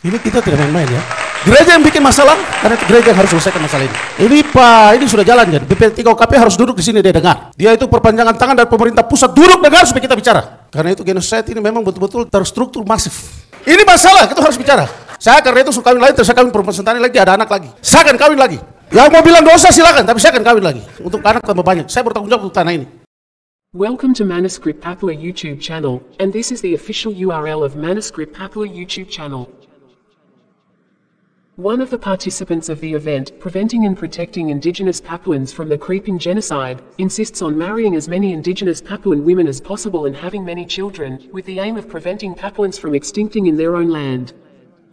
Ini kita tidak main-main ya. Gereja yang bikin masalah, karena gereja yang harus selesaikan masalah ini. Ini Pak, ini sudah jalan jadi. BP3UKP harus duduk di sini dia dengar. Dia itu perpanjangan tangan dari pemerintah pusat, duduk dengar supaya kita bicara. Karena itu genocide ini memang betul-betul terstruktur masif. Ini masalah, kita harus bicara. Saya karena itu suka kawin lagi, terus saya kawin perempuan sentani lagi, ada anak lagi. Saya akan kawin lagi. Yang mau bilang dosa silakan, tapi saya akan kawin lagi. Untuk anak tambah banyak, saya bertanggung jawab untuk tanah ini. Welcome to Manuscript Papua YouTube channel, and this is the official URL of Manuscript Papua YouTube channel. One of the participants of the event, Preventing and Protecting Indigenous Papuans from the Creeping Genocide, insists on marrying as many Indigenous Papuan women as possible and having many children, with the aim of preventing Papuans from extincting in their own land.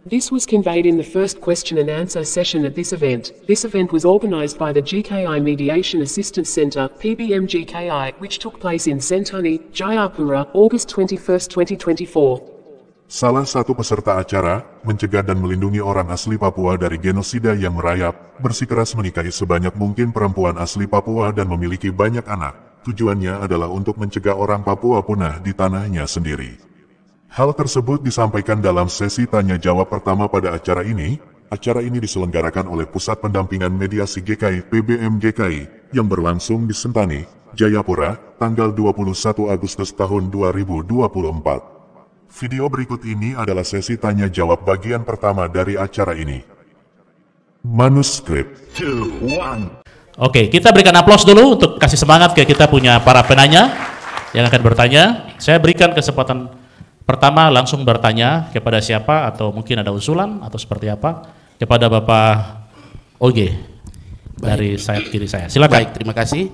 This was conveyed in the first question and answer session at this event. This event was organized by the GKI Mediation Assistance Center, PBM GKI, which took place in Sentani, Jayapura, August 21, 2024. Salah satu peserta acara, mencegah dan melindungi orang asli Papua dari genosida yang merayap, bersikeras menikahi sebanyak mungkin perempuan asli Papua dan memiliki banyak anak. Tujuannya adalah untuk mencegah orang Papua punah di tanahnya sendiri. Hal tersebut disampaikan dalam sesi tanya-jawab pertama pada acara ini. Acara ini diselenggarakan oleh Pusat Pendampingan Mediasi GKI PBM GKI yang berlangsung di Sentani, Jayapura, tanggal 21 Agustus tahun 2024. Video berikut ini adalah sesi tanya-jawab bagian pertama dari acara ini. Manuskrip. Oke, kita berikan aplaus dulu untuk kasih semangat ke kita punya para penanya yang akan bertanya. Saya berikan kesempatan pertama langsung bertanya kepada siapa atau mungkin ada usulan atau seperti apa kepada Bapak Oge dari sayap kiri saya. Silakan. Baik, terima kasih.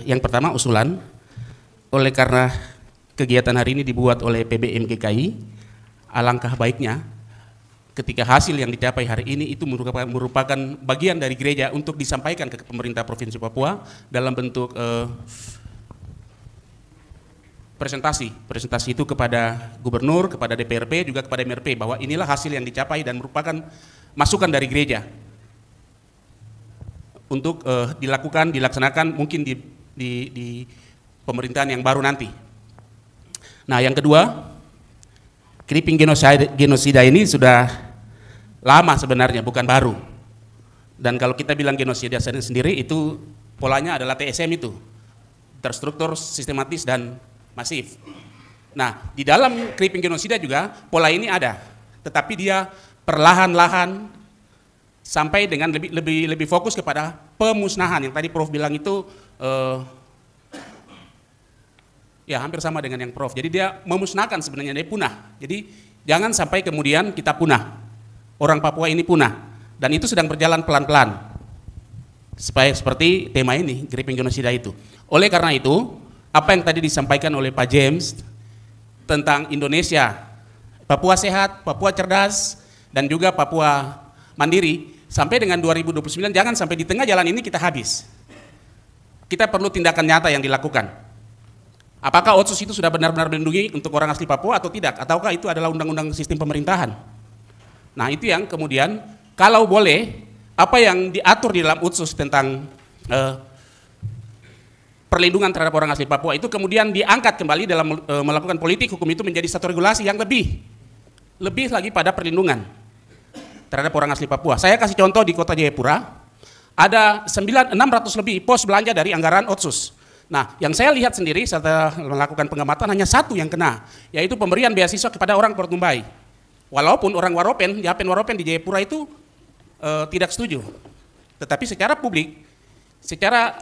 Yang pertama usulan, oleh karena kegiatan hari ini dibuat oleh PBM GKI, alangkah baiknya ketika hasil yang dicapai hari ini itu merupakan bagian dari gereja untuk disampaikan ke pemerintah Provinsi Papua dalam bentuk presentasi itu kepada gubernur, kepada DPRP, juga kepada MRP bahwa inilah hasil yang dicapai dan merupakan masukan dari gereja untuk dilaksanakan mungkin di pemerintahan yang baru nanti. Nah, yang kedua, creeping genosida ini sudah lama sebenarnya, bukan baru. Dan kalau kita bilang genosida sendiri itu polanya adalah TSM itu, terstruktur, sistematis, dan masif. Nah, di dalam creeping genosida juga pola ini ada, tetapi dia perlahan-lahan sampai dengan lebih fokus kepada pemusnahan yang tadi Prof bilang itu. Ya, hampir sama dengan yang Prof. Jadi dia memusnahkan sebenarnya, dia punah. Jadi jangan sampai kemudian kita punah. Orang Papua ini punah. Dan itu sedang berjalan pelan-pelan. Supaya seperti tema ini, creeping genosida itu. Oleh karena itu, apa yang tadi disampaikan oleh Pak James tentang Indonesia, Papua sehat, Papua cerdas, dan juga Papua mandiri, sampai dengan 2029 jangan sampai di tengah jalan ini kita habis. Kita perlu tindakan nyata yang dilakukan. Apakah Otsus itu sudah benar-benar melindungi untuk orang asli Papua atau tidak? Ataukah itu adalah undang-undang sistem pemerintahan? Nah, itu yang kemudian kalau boleh apa yang diatur di dalam Otsus tentang perlindungan terhadap orang asli Papua itu kemudian diangkat kembali dalam melakukan politik hukum itu menjadi satu regulasi yang lebih lagi pada perlindungan terhadap orang asli Papua. Saya kasih contoh di Kota Jayapura ada 600 lebih pos belanja dari anggaran Otsus. Nah, yang saya lihat sendiri setelah melakukan pengamatan hanya satu yang kena, yaitu pemberian beasiswa kepada orang Portumbai. Walaupun orang Waropen, Yapen Waropen di Jayapura itu tidak setuju. Tetapi secara publik, secara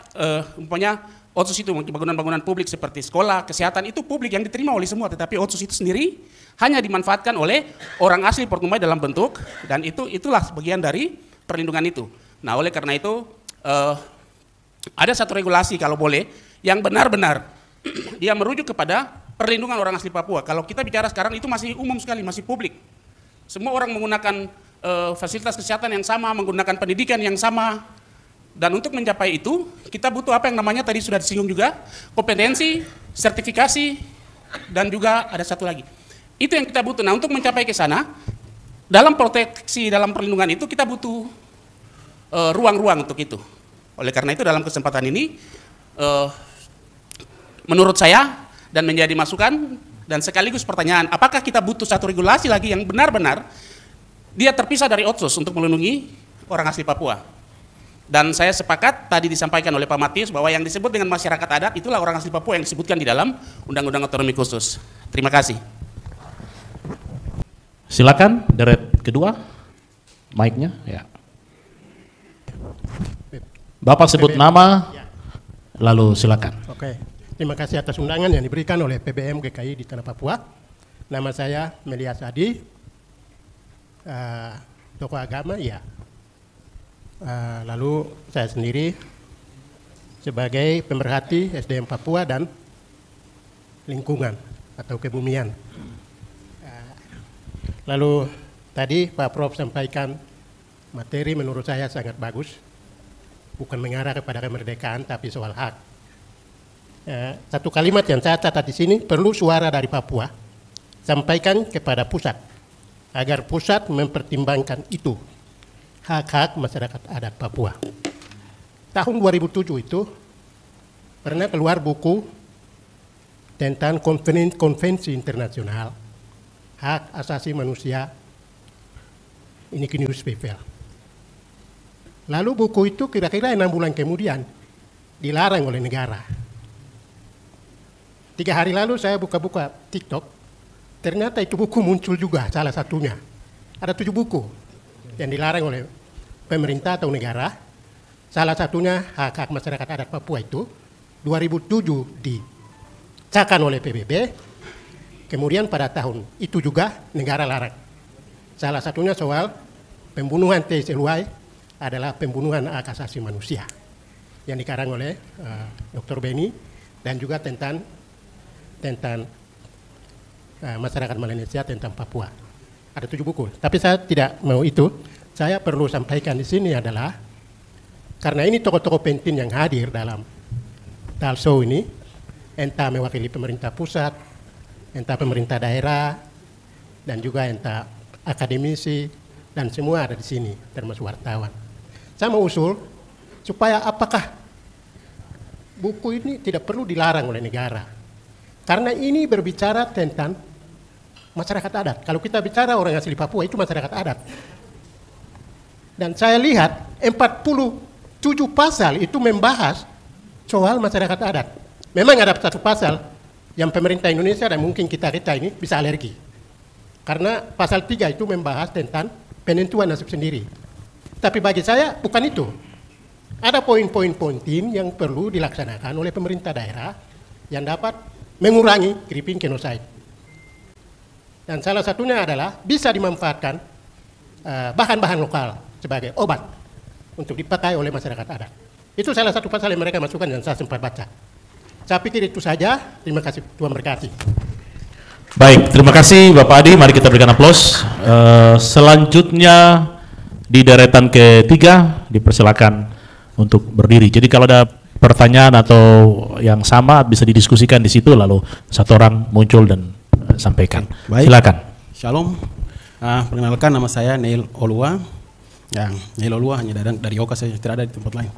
umpamanya Otsus itu bangunan-bangunan publik seperti sekolah, kesehatan itu publik yang diterima oleh semua, tetapi Otsus itu sendiri hanya dimanfaatkan oleh orang asli Portumbai dalam bentuk, dan itulah bagian dari perlindungan itu. Nah, oleh karena itu ada satu regulasi kalau boleh yang benar-benar dia merujuk kepada perlindungan orang asli Papua. Kalau kita bicara sekarang itu masih umum sekali, masih publik. Semua orang menggunakan fasilitas kesehatan yang sama, menggunakan pendidikan yang sama. Dan untuk mencapai itu, kita butuh apa yang namanya tadi sudah disinggung juga, kompetensi, sertifikasi, dan juga ada satu lagi. Itu yang kita butuh. Nah, untuk mencapai ke sana, dalam proteksi, dalam perlindungan itu kita butuh ruang-ruang untuk itu. Oleh karena itu dalam kesempatan ini, menurut saya dan menjadi masukan dan sekaligus pertanyaan, apakah kita butuh satu regulasi lagi yang benar-benar dia terpisah dari Otsus untuk melindungi orang asli Papua. Dan saya sepakat tadi disampaikan oleh Pak Matius bahwa yang disebut dengan masyarakat adat itulah orang asli Papua yang disebutkan di dalam Undang-Undang Otonomi Khusus. Terima kasih. Silakan deret kedua, mic-nya. Ya. Bapak sebut nama, lalu silakan. Oke, terima kasih atas undangan yang diberikan oleh PBM GKI di Tanah Papua. Nama saya Melias Adi, tokoh agama, ya. Lalu saya sendiri sebagai pemerhati SDM Papua dan lingkungan atau kebumian. Lalu tadi Pak Prof sampaikan materi menurut saya sangat bagus, bukan mengarah kepada kemerdekaan tapi soal hak. Satu kalimat yang saya catat di sini, perlu suara dari Papua sampaikan kepada pusat agar pusat mempertimbangkan itu. Hak-hak masyarakat adat Papua. Tahun 2007 itu pernah keluar buku tentang konvensi internasional hak asasi manusia, ini Kinurus Papel. Lalu buku itu kira-kira 6 bulan kemudian dilarang oleh negara. 3 hari lalu saya buka-buka TikTok, ternyata itu buku muncul juga salah satunya. Ada 7 buku yang dilarang oleh pemerintah atau negara, salah satunya hak-hak masyarakat adat Papua itu 2007 disahkan oleh PBB, kemudian pada tahun itu juga negara larang. Salah satunya soal pembunuhan T.S. Eluai adalah pembunuhan hak asasi manusia yang dikarang oleh Dr. Beni dan juga tentang masyarakat Melanesia tentang Papua. Ada 7 buku, tapi saya tidak mau itu. Saya perlu sampaikan di sini adalah karena ini tokoh-tokoh penting yang hadir dalam talkshow ini, entah mewakili pemerintah pusat, entah pemerintah daerah, dan juga entah akademisi, dan semua ada di sini, termasuk wartawan. Saya mau usul supaya apakah buku ini tidak perlu dilarang oleh negara, karena ini berbicara tentang masyarakat adat. Kalau kita bicara orang asli Papua itu masyarakat adat. Dan saya lihat 47 pasal itu membahas soal masyarakat adat. Memang ada satu pasal yang pemerintah Indonesia dan mungkin kita ini bisa alergi. Karena pasal 3 itu membahas tentang penentuan nasib sendiri. Tapi bagi saya bukan itu. Ada poin-poin penting yang perlu dilaksanakan oleh pemerintah daerah yang dapat mengurangi creeping genocide. Dan salah satunya adalah bisa dimanfaatkan bahan-bahan lokal sebagai obat untuk dipakai oleh masyarakat adat. Itu salah satu pasal yang mereka masukkan dan saya sempat baca. Saya pikir itu saja. Terima kasih, Tuhan berkati. Baik, terima kasih Bapak Adi. Mari kita berikan aplaus. Selanjutnya di deretan ketiga dipersilakan untuk berdiri. Jadi kalau ada pertanyaan atau yang sama bisa didiskusikan di situ, lalu satu orang muncul dan sampaikan. Baik. Silakan. Shalom. Perkenalkan, nama saya Neil Olua. Neil Olua hanya dari Oka, saya tidak ada di tempat lain.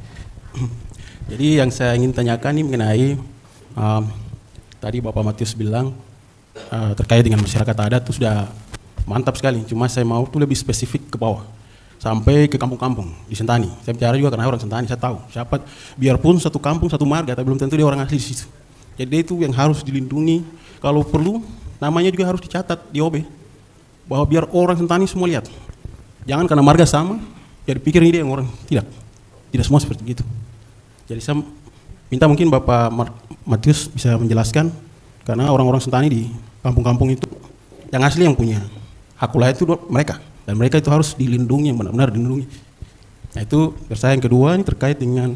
Jadi yang saya ingin tanyakan ini mengenai tadi Bapak Matius bilang terkait dengan masyarakat adat itu sudah mantap sekali. Cuma saya mau tuh lebih spesifik ke bawah, sampai ke kampung-kampung di Sentani. Saya bicara juga karena orang Sentani, saya tahu siapa, biarpun satu kampung satu marga, tapi belum tentu dia orang asli di situ. Jadi itu yang harus dilindungi. Kalau perlu namanya juga harus dicatat di OB, bahwa biar orang Sentani semua lihat. Jangan karena marga sama, jadi pikir ini dia yang orang. Tidak semua seperti itu. Jadi saya minta mungkin Bapak Matius bisa menjelaskan, karena orang-orang Sentani di kampung-kampung itu yang asli yang punya hak wilayah itu mereka, dan mereka itu harus dilindungi, yang benar-benar dilindungi. Nah itu saya yang kedua ini terkait dengan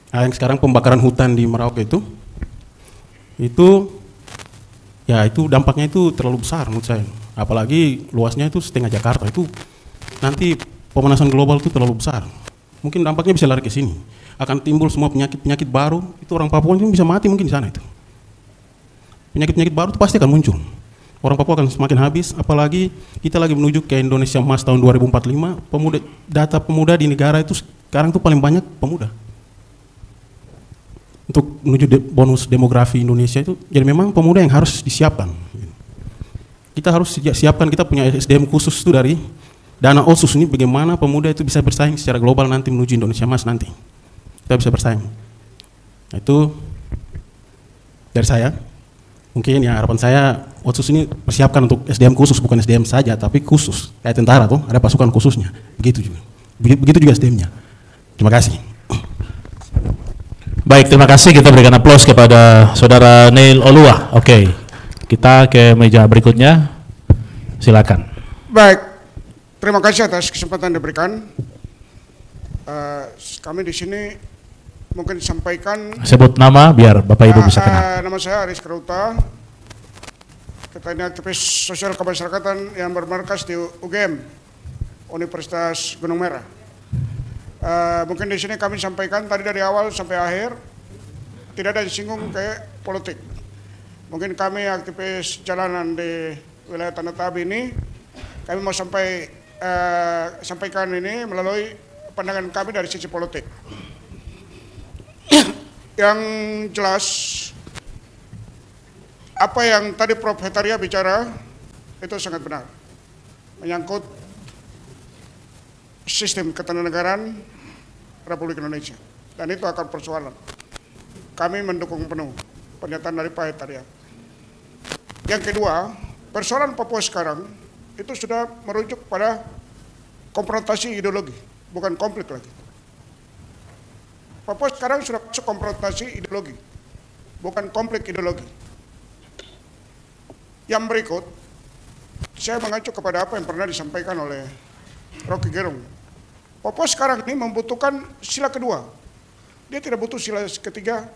yang sekarang pembakaran hutan di Merauke itu ya itu dampaknya itu terlalu besar menurut saya. Apalagi luasnya itu setengah Jakarta, itu nanti pemanasan global itu terlalu besar. Mungkin dampaknya bisa lari ke sini. Akan timbul semua penyakit-penyakit baru, itu orang Papua itu bisa mati mungkin di sana itu. Penyakit-penyakit baru itu pasti akan muncul. Orang Papua akan semakin habis, apalagi kita lagi menuju ke Indonesia Emas tahun 2045, data pemuda di negara itu sekarang itu paling banyak pemuda. Untuk menuju bonus demografi Indonesia itu, jadi memang pemuda yang harus disiapkan. Kita harus siapkan, kita punya SDM khusus itu dari dana otsus ini bagaimana pemuda itu bisa bersaing secara global nanti menuju Indonesia Emas nanti. Kita bisa bersaing. Itu dari saya. Mungkin ya harapan saya otsus ini persiapkan untuk SDM khusus, bukan SDM saja, tapi khusus. Kayak tentara tuh, ada pasukan khususnya. Begitu juga. Begitu juga SDM-nya. Terima kasih. Baik, terima kasih. Kita berikan aplaus kepada Saudara Neil Olua. Oke, kita ke meja berikutnya. Silakan. Baik, terima kasih atas kesempatan diberikan. Kami di sini mungkin sampaikan. Sebut nama biar Bapak Ibu bisa kenal. Nama saya Aris Krauta. Kita ini aktivis sosial kemasyarakatan yang bermarkas di UGM, Universitas Gunung Merah. Mungkin di sini kami sampaikan tadi dari awal sampai akhir tidak ada disinggung ke politik. Mungkin kami aktivis jalanan di wilayah Tanah Tabi ini, kami mau sampaikan ini melalui pandangan kami dari sisi politik. Yang jelas, apa yang tadi Prof. Hetaria bicara itu sangat benar, menyangkut sistem ketenagaran Republik Indonesia, dan itu akan persoalan. Kami mendukung penuh pernyataan dari Pak Hetaria. Yang kedua, persoalan Papua sekarang itu sudah merujuk pada konfrontasi ideologi, bukan konflik lagi. Papua sekarang sudah masuk konfrontasi ideologi, bukan konflik ideologi. Yang berikut, saya mengacu kepada apa yang pernah disampaikan oleh Rocky Gerung. Papua sekarang ini membutuhkan sila kedua. Dia tidak butuh sila ketiga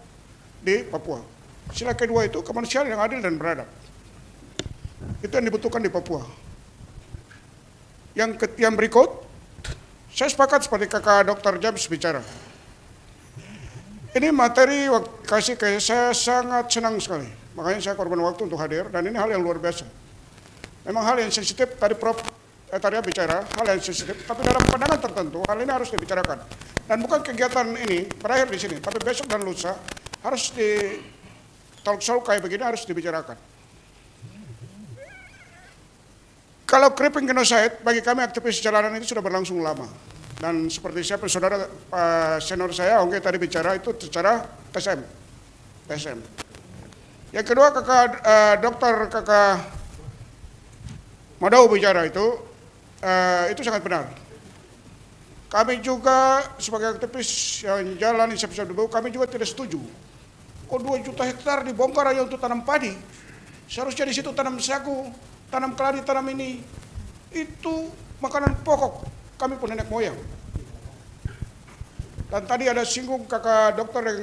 di Papua. Sila kedua itu kemanusiaan yang adil dan beradab. Itu yang dibutuhkan di Papua. Yang berikut, saya sepakat seperti kakak Dr. James bicara. Ini materi kasih ke saya sangat senang sekali. Makanya saya korban waktu untuk hadir, dan ini hal yang luar biasa. Memang hal yang sensitif, tadi Prof. Hetaria bicara, hal yang sensitif, tapi dalam pandangan tertentu, hal ini harus dibicarakan. Dan bukan kegiatan ini berakhir di sini, tapi besok dan lusa harus di talk show kayak begini harus dibicarakan. Kalau creeping genocide, bagi kami aktivis jalanan itu sudah berlangsung lama. Dan seperti siapa saudara senior saya, Ongge tadi bicara itu secara TSM. Yang kedua kakak Madau bicara itu sangat benar. Kami juga sebagai aktivis yang jalan siap-siap dulu, kami juga tidak setuju. Kok 2 juta hektar dibongkar hanya untuk tanam padi? Seharusnya di situ tanam sagu, tanam keladi, tanam ini. Itu makanan pokok kami pun nenek moyang. Dan tadi ada singgung kakak dokter yang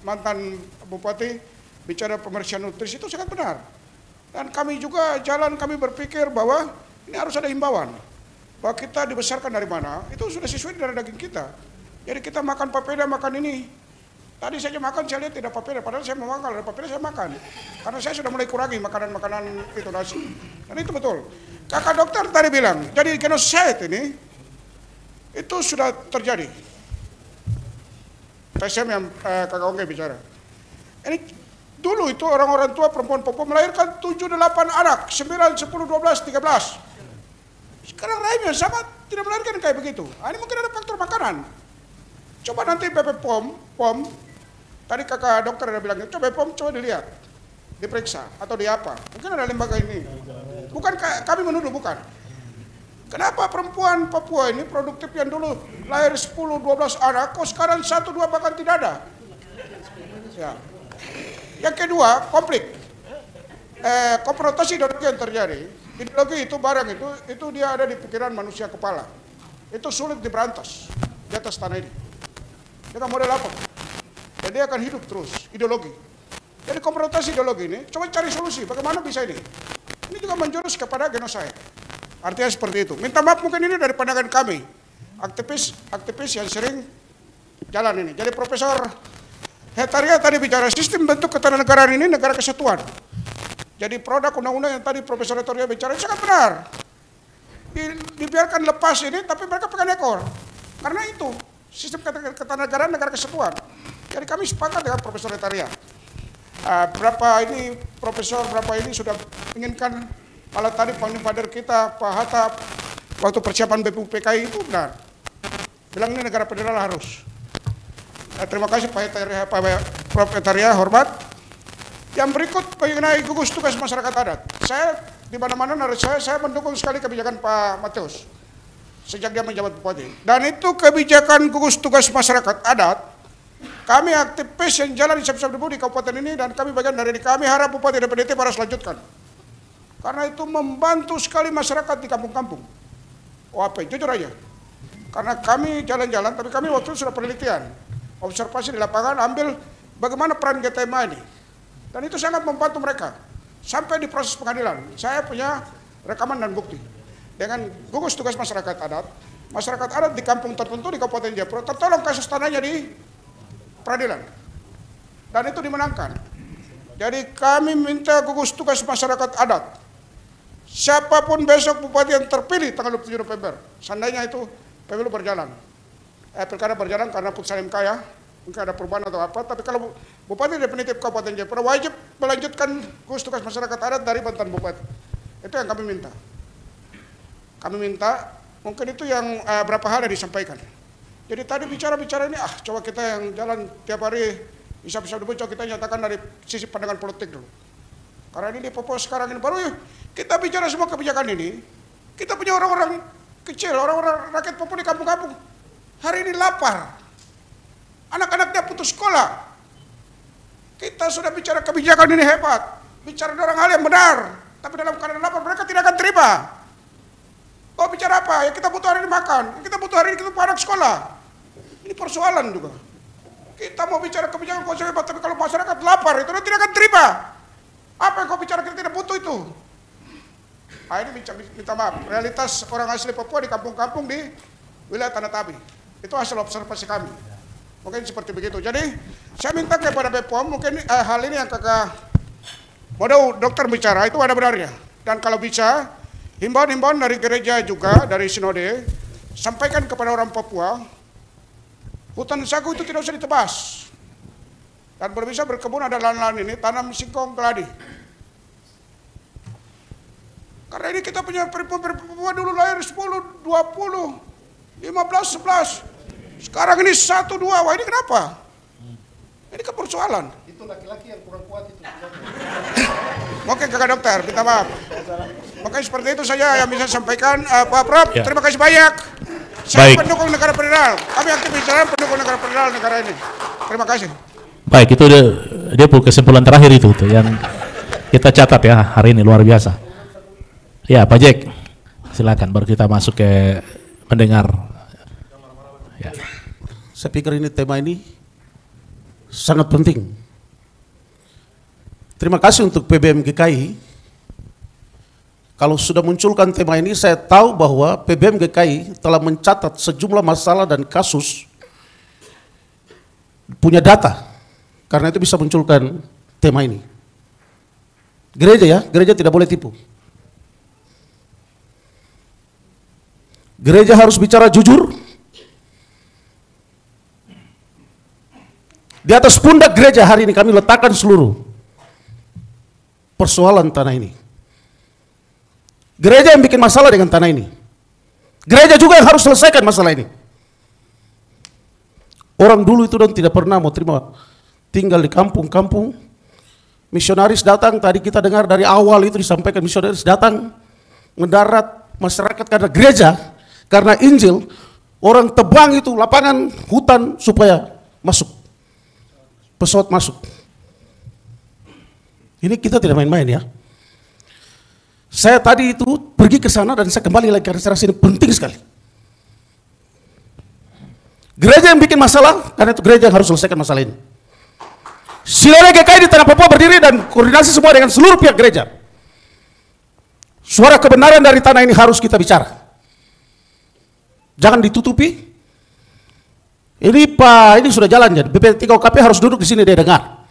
mantan bupati bicara pembersihan nutrisi, itu sangat benar. Dan kami juga kami berpikir bahwa ini harus ada himbauan. Bahwa kita dibesarkan dari mana, itu sudah sesuai dari daging kita. Jadi kita makan papeda, makan ini. Tadi saja makan, saya lihat tidak papeda, padahal saya mau makan, ada papeda saya makan. Karena saya sudah mulai kurangi makanan-makanan itu nasi. Dan itu betul. Kakak dokter tadi bilang, jadi genocide ini, itu sudah terjadi. TSM yang kakak Ongge bicara. Ini dulu itu orang-orang tua perempuan Papua melahirkan 7-8 anak, 9, 10, 12, 13. Sekarang lainnya sama tidak melahirkan kayak begitu. Ini mungkin ada faktor makanan. Coba nanti POM, tadi kakak dokter ada bilang, coba POM coba dilihat, diperiksa atau di apa. Mungkin ada lembaga ini. Bukan kami menuduh, bukan. Kenapa perempuan Papua ini produktif yang dulu lahir 10-12 anak, kok sekarang 1-2 bahkan tidak ada? Ya. Yang kedua, konflik. Konfrontasi ideologi yang terjadi. Ideologi itu barang itu dia ada di pikiran manusia kepala. Itu sulit diberantas di atas tanah ini. Dengan model apa? Dan dia akan hidup terus, ideologi. Jadi konfrontasi ideologi ini, coba cari solusi, bagaimana bisa ini? Ini juga menjurus kepada genocide. Artinya seperti itu. Minta maaf mungkin ini dari pandangan kami, aktivis yang sering jalan ini. Jadi Profesor Hetaria tadi bicara sistem bentuk ketenagaran ini negara kesatuan. Jadi produk undang-undang yang tadi Profesor Hetaria bicara sangat benar. Dibiarkan lepas ini, tapi mereka pegang ekor. Karena itu sistem ketenagaran negara kesatuan. Jadi kami sepakat dengan Profesor Hetaria. Berapa ini sudah inginkan. Kalau tadi founding father kita, Pak Hatta, waktu persiapan BPUPKI itu benar. Bilang ini negara federal harus. Terima kasih Prof. Etaria, hormat. Yang berikut mengenai gugus tugas masyarakat adat. Saya di mana-mana saya mendukung sekali kebijakan Pak Matius sejak dia menjabat bupati. Dan itu kebijakan gugus tugas masyarakat adat. Kami aktivis yang jalan di Siap-Siap Debu di kabupaten ini dan kami bagian dari ini. Kami harap Bupati dan PDT harus lanjutkan. Karena itu membantu sekali masyarakat di kampung-kampung. OAP, jujur aja. Karena kami jalan-jalan, tapi kami waktu itu sudah penelitian. Observasi di lapangan, ambil bagaimana peran GTMA ini. Dan itu sangat membantu mereka. Sampai di proses pengadilan. Saya punya rekaman dan bukti. Dengan gugus tugas masyarakat adat di kampung tertentu di Kabupaten Jayapura, tertolong kasus tanahnya di peradilan. Dan itu dimenangkan. Jadi kami minta gugus tugas masyarakat adat. Siapapun besok bupati yang terpilih tanggal 27 November, seandainya itu pemilu berjalan. Pilkada berjalan karena putusan MK ya, mungkin ada perubahan atau apa, tapi kalau bupati definitif Kabupaten Jayapura wajib melanjutkan gugus tugas masyarakat adat dari mantan bupati. Itu yang kami minta. Kami minta, mungkin itu yang berapa hal yang disampaikan. Jadi tadi bicara-bicara ini, coba kita yang jalan tiap hari bisa-bisa dulu, coba kita nyatakan dari sisi pandangan politik dulu. Karena ini di Papua sekarang ini baru kita bicara semua kebijakan ini, kita punya orang-orang kecil, orang-orang rakyat Papua di kampung-kampung. Hari ini lapar, anak-anaknya putus sekolah. Kita sudah bicara kebijakan ini hebat, bicara orang hal yang benar, tapi dalam keadaan lapar mereka tidak akan terima. Oh bicara apa? Ya kita butuh hari ini makan, kita butuh hari ini kita anak sekolah. Ini persoalan juga. Kita mau bicara kebijakan konsep hebat, tapi kalau masyarakat lapar itu tidak akan terima. Apa yang kau bicara kita tidak butuh itu? Ini minta maaf, realitas orang asli Papua di kampung-kampung di wilayah Tanah Tabi. Itu hasil observasi kami. Mungkin seperti begitu. Jadi saya minta kepada BPOM, mungkin hal ini yang kakak mau dokter bicara itu ada benarnya. Dan kalau bisa, himbauan-himbauan dari gereja juga, dari sinode, sampaikan kepada orang Papua, hutan sagu itu tidak usah ditebas. Dan berbisa berkebun ada lahan-lahan ini, tanam singkong keladi. Karena ini kita punya perempuan dulu lahir 10, 20, 15, 11. Sekarang ini 1, 2, wah ini kenapa? Ini kan persoalan. Itu laki-laki yang kurang kuat itu. Oke kakak dokter, minta maaf. Makanya seperti itu saja yang bisa sampaikan Pak Prof. Ya. Terima kasih banyak. Saya pendukung negara federal. Kami aktif bicara pendukung negara federal negara ini. Terima kasih. Baik, itu dia kesimpulan terakhir itu tuh yang kita catat ya hari ini luar biasa. Ya Pak Jack, silakan baru kita masuk ke mendengar. Ya. Saya pikir ini tema ini sangat penting. Terima kasih untuk PBM-GKI. Kalau sudah munculkan tema ini, saya tahu bahwa PBM-GKI telah mencatat sejumlah masalah dan kasus, punya data, karena itu bisa munculkan tema ini. Gereja ya, gereja tidak boleh tipu. Gereja harus bicara jujur. Di atas pundak gereja hari ini kami letakkan seluruh persoalan tanah ini. Gereja yang bikin masalah dengan tanah ini. Gereja juga yang harus selesaikan masalah ini. Orang dulu itu dan tidak pernah mau terima tinggal di kampung-kampung. Misionaris datang, tadi kita dengar dari awal itu disampaikan misionaris datang mendarat masyarakat karena gereja, karena Injil, orang tebang itu lapangan hutan supaya masuk. Pesawat masuk. Ini kita tidak main-main ya. Saya tadi itu pergi ke sana dan saya kembali lagi karena saya rasa ini penting sekali. Gereja yang bikin masalah, karena itu gereja yang harus selesaikan masalah ini. Sinode GKI di Tanah Papua berdiri dan koordinasi semua dengan seluruh pihak gereja. Suara kebenaran dari tanah ini harus kita bicara. Jangan ditutupi. Ini Pak, ini sudah jalan jadi BP3UKP harus duduk di sini dia dengar.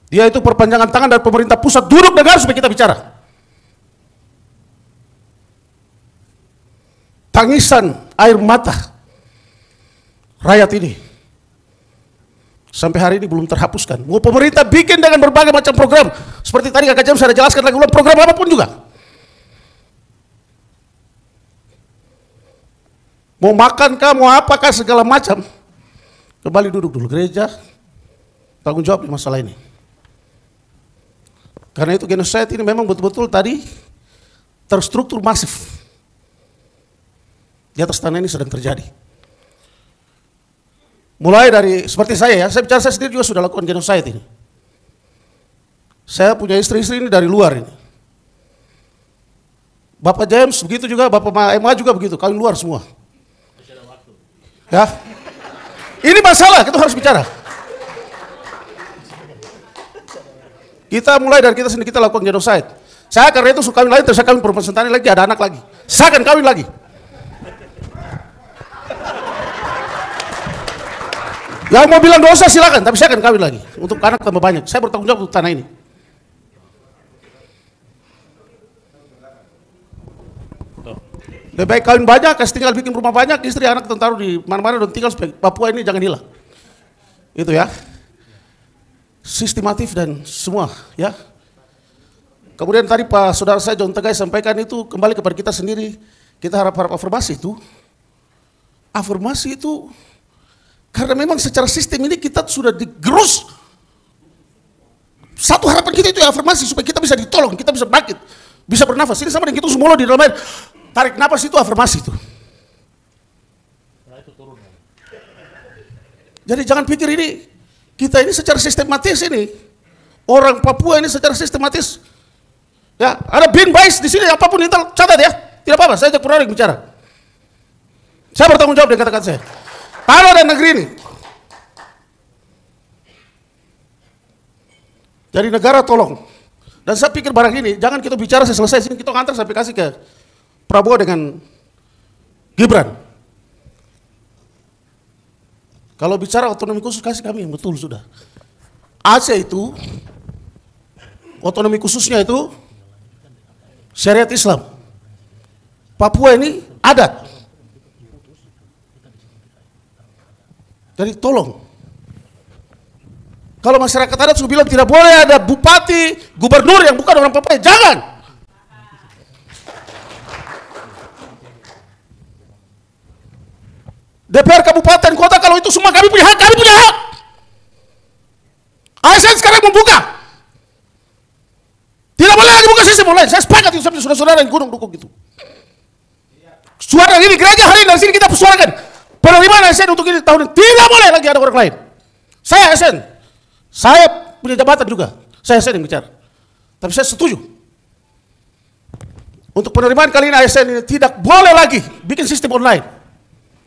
Dia itu perpanjangan tangan dari pemerintah pusat, duduk dengar supaya kita bicara. Tangisan air mata rakyat ini sampai hari ini belum terhapuskan. Mau pemerintah bikin dengan berbagai macam program, seperti tadi Kakak James saya jelaskan lagi ulang program apapun juga. mau makan kah, mau apakah segala macam, kembali duduk dulu gereja, tanggung jawab di masalah ini. Karena itu genocide ini memang betul-betul tadi terstruktur masif. Di atas tanah ini sedang terjadi. Mulai dari seperti saya bicara, saya sendiri juga sudah lakukan genocide ini. Saya punya istri-istri ini dari luar ini. Bapak James begitu juga, Bapak Emma juga begitu, kawin luar semua. Ya, ini masalah, kita harus bicara. Kita mulai dari kita sendiri, kita lakukan genocide. Saya karena itu suka kawin lain, terus saya kawin perempuan sentani lagi, ada anak lagi. Saya akan kawin lagi. Yang mau bilang dosa silakan, tapi saya akan kawin lagi. Untuk anak tambah banyak, saya bertanggung jawab untuk tanah ini. Lebih baik kawin banyak, kasih tinggal bikin rumah banyak, istri anak taruh di mana-mana dan tinggal supaya Papua ini jangan hilang. Itu ya. Sistematif dan semua ya. Kemudian tadi Pak Saudara saya John Tegai sampaikan itu kembali kepada kita sendiri. Kita harap afirmasi itu. Afirmasi itu karena memang secara sistem ini kita sudah digerus. Satu harapan kita itu ya afirmasi supaya kita bisa ditolong, kita bisa bangkit, bisa bernafas. Ini sama dengan kita semua di dalam air. Tarik napas itu afirmasi itu. Jadi jangan pikir ini kita ini secara sistematis ini orang Papua ini secara sistematis. Ya, ada bin bais di sini apapun itu catat ya. Tidak apa-apa, saya ajak Purwari bicara. Saya bertanggung jawab dengan kata-kata saya. Tanah dan negeri ini. Jadi negara tolong. Dan saya pikir barang ini jangan kita bicara selesai sini kita ngantar sampai kasih ke Prabowo dengan Gibran. Kalau bicara otonomi khusus kasih kami yang betul sudah. Aceh itu otonomi khususnya itu syariat Islam. Papua ini adat. Jadi tolong. Kalau masyarakat adat sudah bilang tidak boleh ada bupati, gubernur yang bukan orang Papua, jangan. DPR kabupaten kota kalau itu semua kami punya hak, kami punya hak. ASN sekarang membuka. Tidak boleh lagi buka sistem online. Saya sepakat itu sampai saudara-saudara yang gunung dukung itu. Suara ini gereja hari ini dari sini kita persuarakan penerimaan ASN untuk ini tahun ini tidak boleh lagi ada orang lain. Saya ASN, saya punya jabatan juga. Saya ASN yang bicara. Tapi saya setuju. Untuk penerimaan kali ini ASN ini tidak boleh lagi bikin sistem online.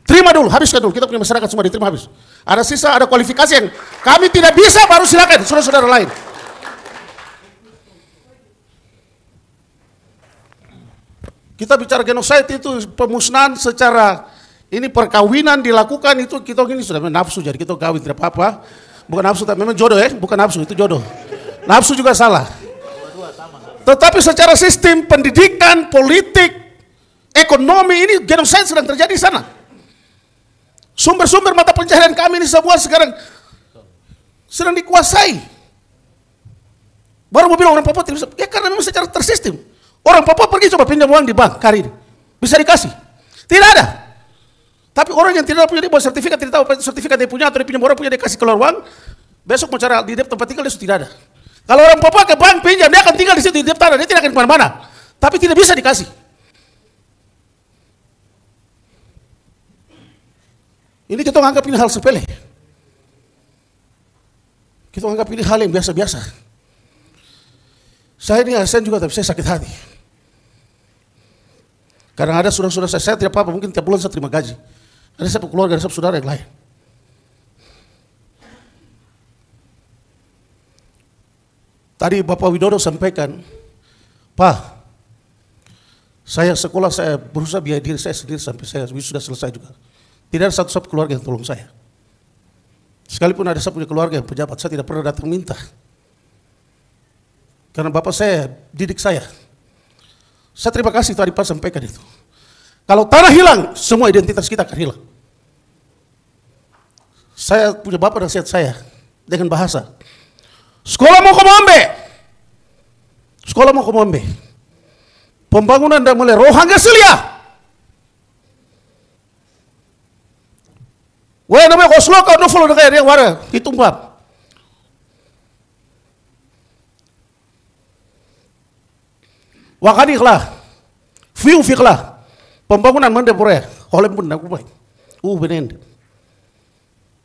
Terima dulu, habiskan dulu. Kita punya masyarakat semua diterima habis. Ada sisa, ada kualifikasi yang kami tidak bisa, baru silakan saudara-saudara lain. Kita bicara genocide itu pemusnahan secara ini perkawinan dilakukan itu kita ini sudah nafsu jadi kita kawin tidak apa-apa. Bukan nafsu tapi memang jodoh ya, bukan nafsu itu jodoh. Nafsu juga salah. Tetapi secara sistem pendidikan, politik, ekonomi ini genocide sedang terjadi di sana. Sumber-sumber mata pencaharian kami ini semua sekarang sedang dikuasai. Baru mau bilang orang Papua tidak bisa, ya karena memang secara tersistem. Orang Papua pergi coba pinjam uang di bank hari ini, bisa dikasih? Tidak ada. Tapi orang yang tidak punya dia buat sertifikat, tidak tahu apa sertifikat dia punya atau dia pinjam orang punya dia kasih keluar uang, besok mau cara di tempat tinggal dia sudah tidak ada. Kalau orang Papua ke bank pinjam dia akan tinggal di situ di tanah, dia tidak akan kemana-mana. Tapi tidak bisa dikasih. Ini kita anggap ini hal sepele. Kita anggap ini hal yang biasa-biasa. Saya ini ASN juga tapi saya sakit hati. Karena ada saudara-saudara saya tidak apa-apa, mungkin tiap bulan saya terima gaji. Ada saya keluarga, ada saya saudara yang lain. Tadi Bapak Widodo sampaikan, Pak, saya sekolah saya berusaha biaya diri saya sendiri sampai saya sudah selesai juga. Tidak ada satu keluarga yang tolong saya. Sekalipun ada saya punya keluarga yang pejabat, saya tidak pernah datang minta. Karena bapak saya didik saya. Saya terima kasih tadi Pak sampaikan itu. Kalau tanah hilang, semua identitas kita akan hilang. Saya punya bapak nasihat saya dengan bahasa. Sekolah mau komombe. Sekolah mau komombe. Pembangunan dan mulai rohangga selia. Wah namanya Oslo kau no follow kayak dia wara hitung Wakani lah, view lah, pembangunan mana boleh, oleh pun nak buat, benen.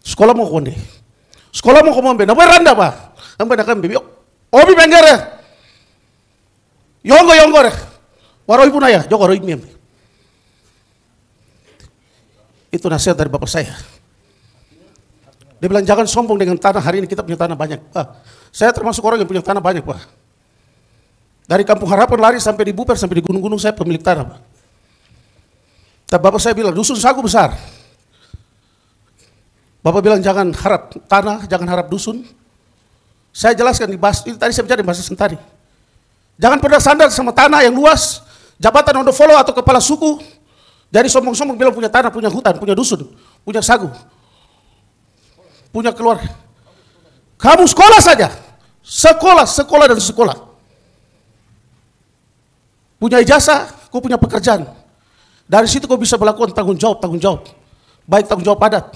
Sekolah mau konde, sekolah mau komombe, nak beranda apa? Ambil nak ambil, obi bengger, yonggo, waroi pun ayah, joko roi miem. Itu nasihat dari bapak saya. Dia bilang jangan sombong dengan tanah, hari ini kita punya tanah banyak. Saya termasuk orang yang punya tanah banyak, Pak. Dari Kampung Harapan lari sampai di Buper, sampai di gunung-gunung saya pemilik tanah, Pak. Tapi bapak saya bilang, dusun sagu besar. Bapak bilang jangan harap tanah, jangan harap dusun. Saya jelaskan di bahas, ini tadi saya bicara di bahasa Sentani. Jangan pernah sandar sama tanah yang luas, jabatan on the follow atau kepala suku. Jadi sombong-sombong bilang punya tanah, punya hutan, punya dusun, punya sagu. Punya keluarga. Kamu sekolah saja. Sekolah dan sekolah. Punya ijazah, kau punya pekerjaan. Dari situ kau bisa melakukan tanggung jawab. Baik tanggung jawab adat.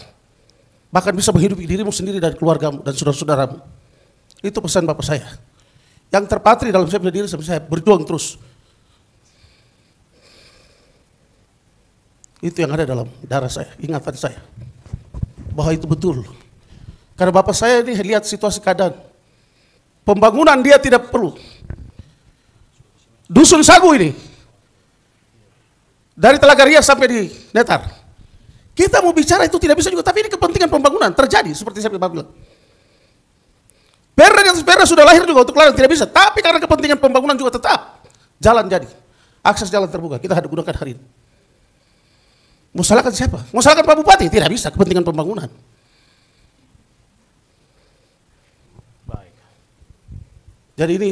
Bahkan bisa menghidupi dirimu sendiri dan keluargamu dan saudara-saudaramu. Itu pesan bapak saya. Yang terpatri dalam saya punya diri sampai saya berjuang terus. Itu yang ada dalam darah saya, ingatan saya. Bahwa itu betul. Karena bapak saya ini lihat situasi keadaan. Pembangunan dia tidak perlu. Dusun sagu ini. Dari Telaga Rias sampai di Netar. Kita mau bicara itu tidak bisa juga. Tapi ini kepentingan pembangunan terjadi. Seperti saya bilang. Perda sudah lahir juga untuk larang. Tidak bisa. Tapi karena kepentingan pembangunan juga tetap. Jalan jadi. Akses jalan terbuka. Kita ada gunakan hari ini. Mau salahkan siapa? Mau salahkan Pak Bupati? Tidak bisa. Kepentingan pembangunan. Baik. Jadi ini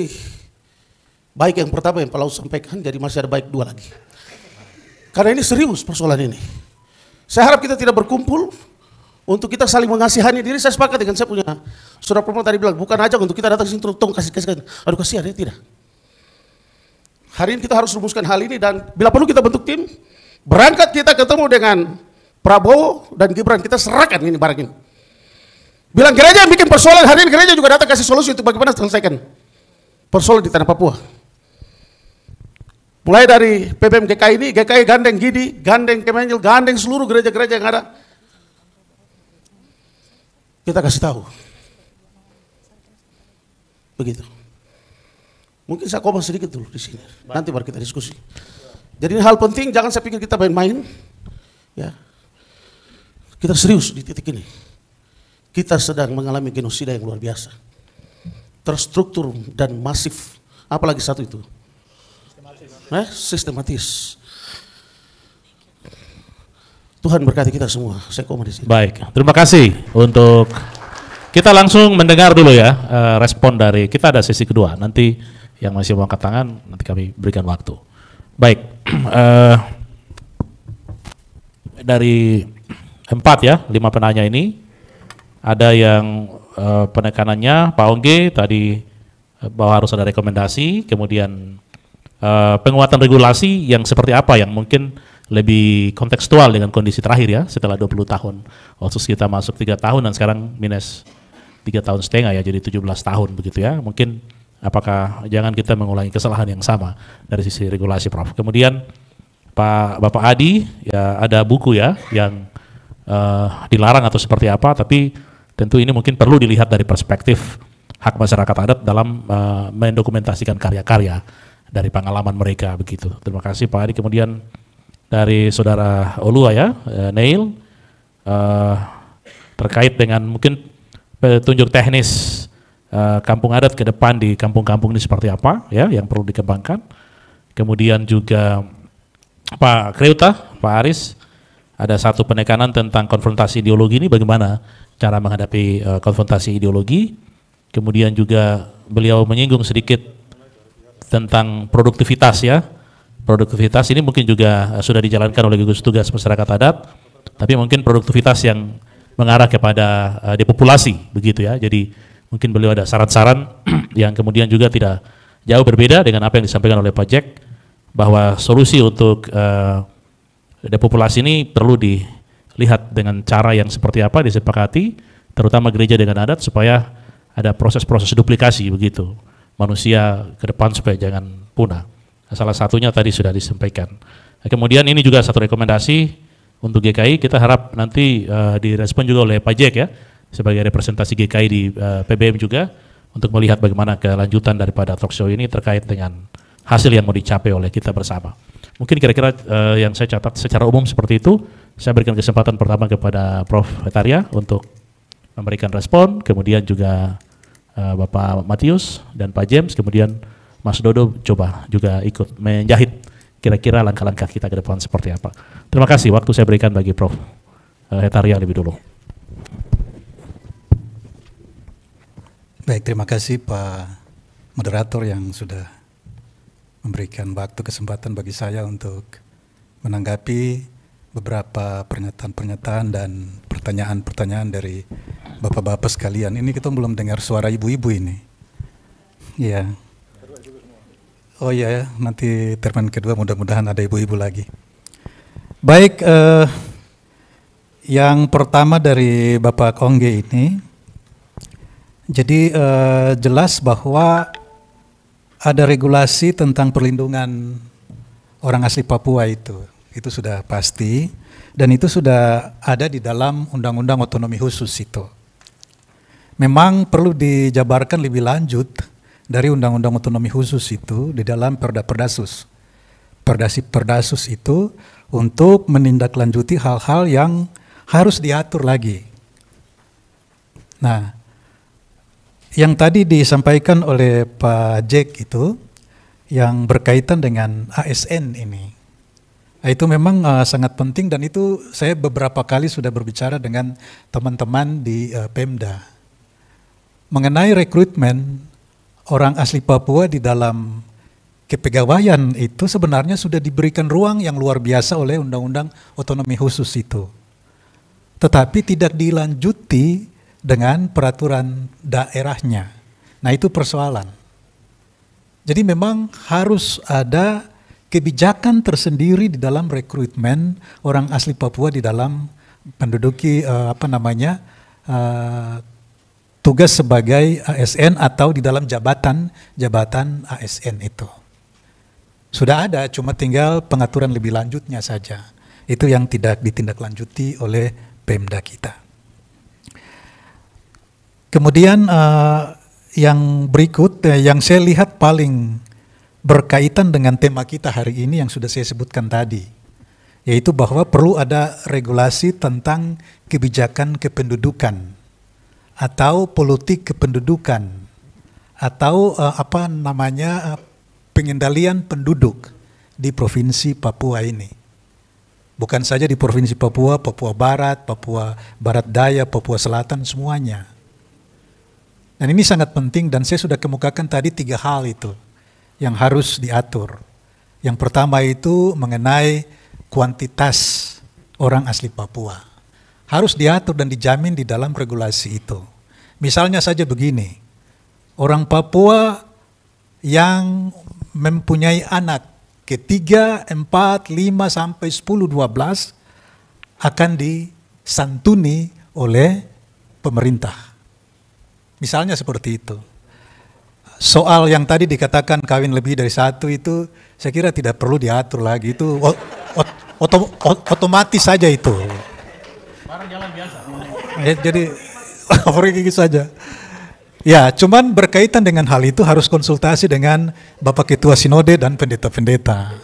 baik yang pertama yang Pak Laut sampaikan, jadi masih ada baik dua lagi. Karena ini serius persoalan ini. Saya harap kita tidak berkumpul untuk kita saling mengasihani diri. Saya sepakat dengan saya punya saudara perempuan tadi bilang, bukan aja untuk kita datang sini terus kasih. Aduh kasihan ya, tidak. Hari ini kita harus rumuskan hal ini dan bila perlu kita bentuk tim, berangkat kita ketemu dengan Prabowo dan Gibran, kita serahkan ini barang ini. Bilang gereja yang bikin persoalan, hari ini gereja juga datang kasih solusi untuk bagaimana selesaikan persoalan di tanah Papua. Mulai dari PBM GKI ini, GKI gandeng Gidi, gandeng Kemenjel, gandeng seluruh gereja-gereja yang ada. Kita kasih tahu. Begitu. Mungkin saya komen sedikit dulu di sini. Nanti baru kita diskusi. Jadi ini hal penting, jangan saya pikir kita main-main. Ya. Kita serius di titik ini. Kita sedang mengalami genosida yang luar biasa. Terstruktur dan masif. Apalagi satu itu. Sistematis. Tuhan berkati kita semua. Saya komen di sini. Baik, terima kasih untuk kita langsung mendengar dulu ya respon dari kita. Ada sesi kedua. Nanti yang masih mau angkat tangan nanti kami berikan waktu. Baik, dari 4 ya, 5 penanya ini ada yang penekanannya Pak Ongge tadi bahwa harus ada rekomendasi, kemudian penguatan regulasi yang seperti apa yang mungkin lebih kontekstual dengan kondisi terakhir ya setelah 20 tahun. Waktu kita masuk 3 tahun dan sekarang minus 3,5 tahun ya, jadi 17 tahun begitu ya. Mungkin apakah jangan kita mengulangi kesalahan yang sama dari sisi regulasi, Prof. Kemudian Bapak Adi ya, ada buku ya yang dilarang atau seperti apa, tapi tentu ini mungkin perlu dilihat dari perspektif hak masyarakat adat dalam mendokumentasikan karya-karya dari pengalaman mereka begitu. Terima kasih Pak Adi. Kemudian dari Saudara Olua ya, Neil, terkait dengan mungkin petunjuk teknis kampung adat ke depan di kampung-kampung ini seperti apa ya yang perlu dikembangkan. Kemudian juga Pak Kreuta, Pak Aris, ada satu penekanan tentang konfrontasi ideologi ini, bagaimana cara menghadapi konfrontasi ideologi. Kemudian juga beliau menyinggung sedikit tentang produktivitas ya. Produktivitas ini mungkin juga sudah dijalankan oleh gugus tugas masyarakat adat, tapi mungkin produktivitas yang mengarah kepada depopulasi begitu ya. Jadi mungkin beliau ada saran-saran yang kemudian juga tidak jauh berbeda dengan apa yang disampaikan oleh Pak Jack, bahwa solusi untuk depopulasi ini perlu lihat dengan cara yang seperti apa disepakati, terutama gereja dengan adat, supaya ada proses-proses duplikasi begitu manusia ke depan supaya jangan punah. Nah, salah satunya tadi sudah disampaikan. Nah, kemudian ini juga satu rekomendasi untuk GKI, kita harap nanti direspon juga oleh Pak Jack ya, sebagai representasi GKI di PBM juga, untuk melihat bagaimana kelanjutan daripada talk show ini terkait dengan hasil yang mau dicapai oleh kita bersama. Mungkin kira-kira yang saya catat secara umum seperti itu. Saya berikan kesempatan pertama kepada Prof. Hetaria untuk memberikan respon, kemudian juga Bapak Matius dan Pak James, kemudian Mas Dodo coba juga ikut menjahit kira-kira langkah-langkah kita ke depan seperti apa. Terima kasih, waktu saya berikan bagi Prof. Hetaria lebih dulu. Baik, terima kasih Pak Moderator yang sudah memberikan waktu kesempatan bagi saya untuk menanggapi beberapa pernyataan-pernyataan dan pertanyaan-pertanyaan dari Bapak-Bapak sekalian. Ini kita belum dengar suara ibu-ibu ini. Iya. Oh iya, nanti termen kedua mudah-mudahan ada ibu-ibu lagi. Baik, yang pertama dari Bapak Kongge ini, jadi jelas bahwa ada regulasi tentang perlindungan orang asli Papua itu sudah pasti, dan itu sudah ada di dalam Undang-Undang Otonomi Khusus itu. Memang perlu dijabarkan lebih lanjut dari Undang-Undang Otonomi Khusus itu di dalam Perda-Perdasus. Perdasus itu untuk menindaklanjuti hal-hal yang harus diatur lagi. Nah, yang tadi disampaikan oleh Pak Jack itu yang berkaitan dengan ASN ini. Nah, itu memang sangat penting, dan itu saya beberapa kali sudah berbicara dengan teman-teman di Pemda mengenai rekrutmen orang asli Papua di dalam kepegawaian itu sebenarnya sudah diberikan ruang yang luar biasa oleh Undang-Undang Otonomi Khusus itu. Tetapi tidak dilanjuti dengan peraturan daerahnya. Nah, itu persoalan. Jadi memang harus ada kebijakan tersendiri di dalam rekrutmen orang asli Papua di dalam menduduki tugas sebagai ASN atau di dalam jabatan ASN itu. Sudah ada, cuma tinggal pengaturan lebih lanjutnya saja. Itu yang tidak ditindaklanjuti oleh Pemda kita. Kemudian yang berikut yang saya lihat paling berkaitan dengan tema kita hari ini yang sudah saya sebutkan tadi, yaitu bahwa perlu ada regulasi tentang kebijakan kependudukan atau politik kependudukan atau pengendalian penduduk di Provinsi Papua ini. Bukan saja di Provinsi Papua, Papua Barat, Papua Barat Daya, Papua Selatan, semuanya. Dan ini sangat penting, dan saya sudah kemukakan tadi 3 hal itu yang harus diatur. Yang pertama itu mengenai kuantitas orang asli Papua. Harus diatur dan dijamin di dalam regulasi itu. Misalnya saja begini, orang Papua yang mempunyai anak ke-3, 4, 5, sampai 10, 12 akan disantuni oleh pemerintah. Misalnya seperti itu. Soal yang tadi dikatakan kawin lebih dari 1 itu, saya kira tidak perlu diatur lagi. Itu otomatis saja itu. Barang jalan biasa. Jadi pergi saja. Ya, cuman berkaitan dengan hal itu harus konsultasi dengan Bapak Ketua Sinode dan pendeta-pendeta.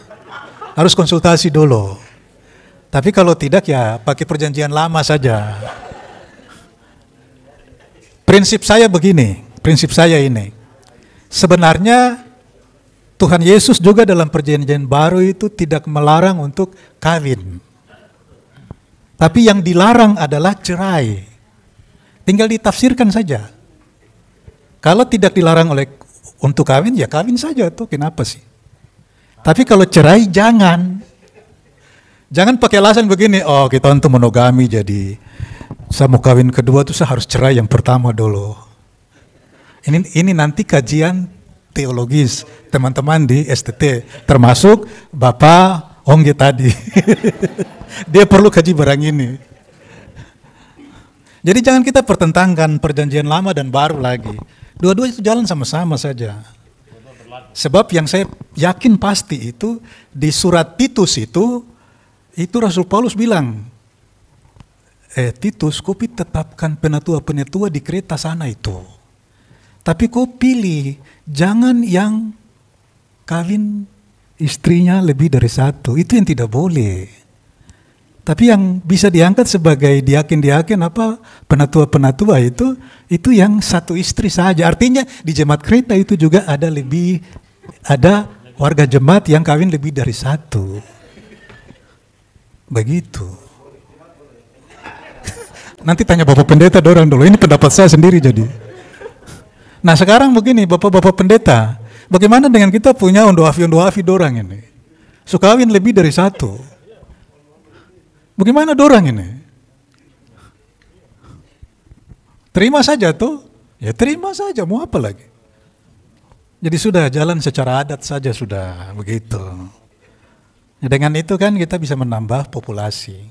Harus konsultasi dulu. Tapi kalau tidak ya pakai perjanjian lama saja. Prinsip saya begini, prinsip saya ini. Sebenarnya Tuhan Yesus juga dalam perjanjian baru itu tidak melarang untuk kawin. Tapi yang dilarang adalah cerai. Tinggal ditafsirkan saja. Kalau tidak dilarang untuk kawin, ya kawin saja tuh, kenapa sih? Tapi kalau cerai jangan. Jangan pakai alasan begini, oh kita untuk monogami jadi saya mau kawin kedua tuh saya harus cerai yang pertama dulu. Ini nanti kajian teologis teman-teman di STT, termasuk Bapak Ongge tadi. Dia perlu kaji barang ini. Jadi jangan kita pertentangkan perjanjian lama dan baru lagi. Dua-dua itu jalan sama-sama saja. Sebab yang saya yakin pasti itu di surat Titus itu Rasul Paulus bilang, Titus, kau tetapkan penatua-penatua di Kreta sana itu. Tapi kau pilih, jangan yang kawin istrinya lebih dari satu. Itu yang tidak boleh. Tapi yang bisa diangkat sebagai diaken-diaken penatua-penatua itu yang satu istri saja. Artinya di jemaat Kreta itu juga ada warga jemaat yang kawin lebih dari satu. Begitu. Nanti tanya Bapak Pendeta dorang dulu. Ini pendapat saya sendiri jadi. Nah sekarang begini Bapak-Bapak Pendeta. Bagaimana dengan kita punya ondoafi dorang ini? Sukawin lebih dari satu. Bagaimana dorang ini? Terima saja tuh. Ya terima saja, mau apa lagi? Jadi sudah jalan secara adat saja sudah begitu. Ya, dengan itu kan kita bisa menambah populasi.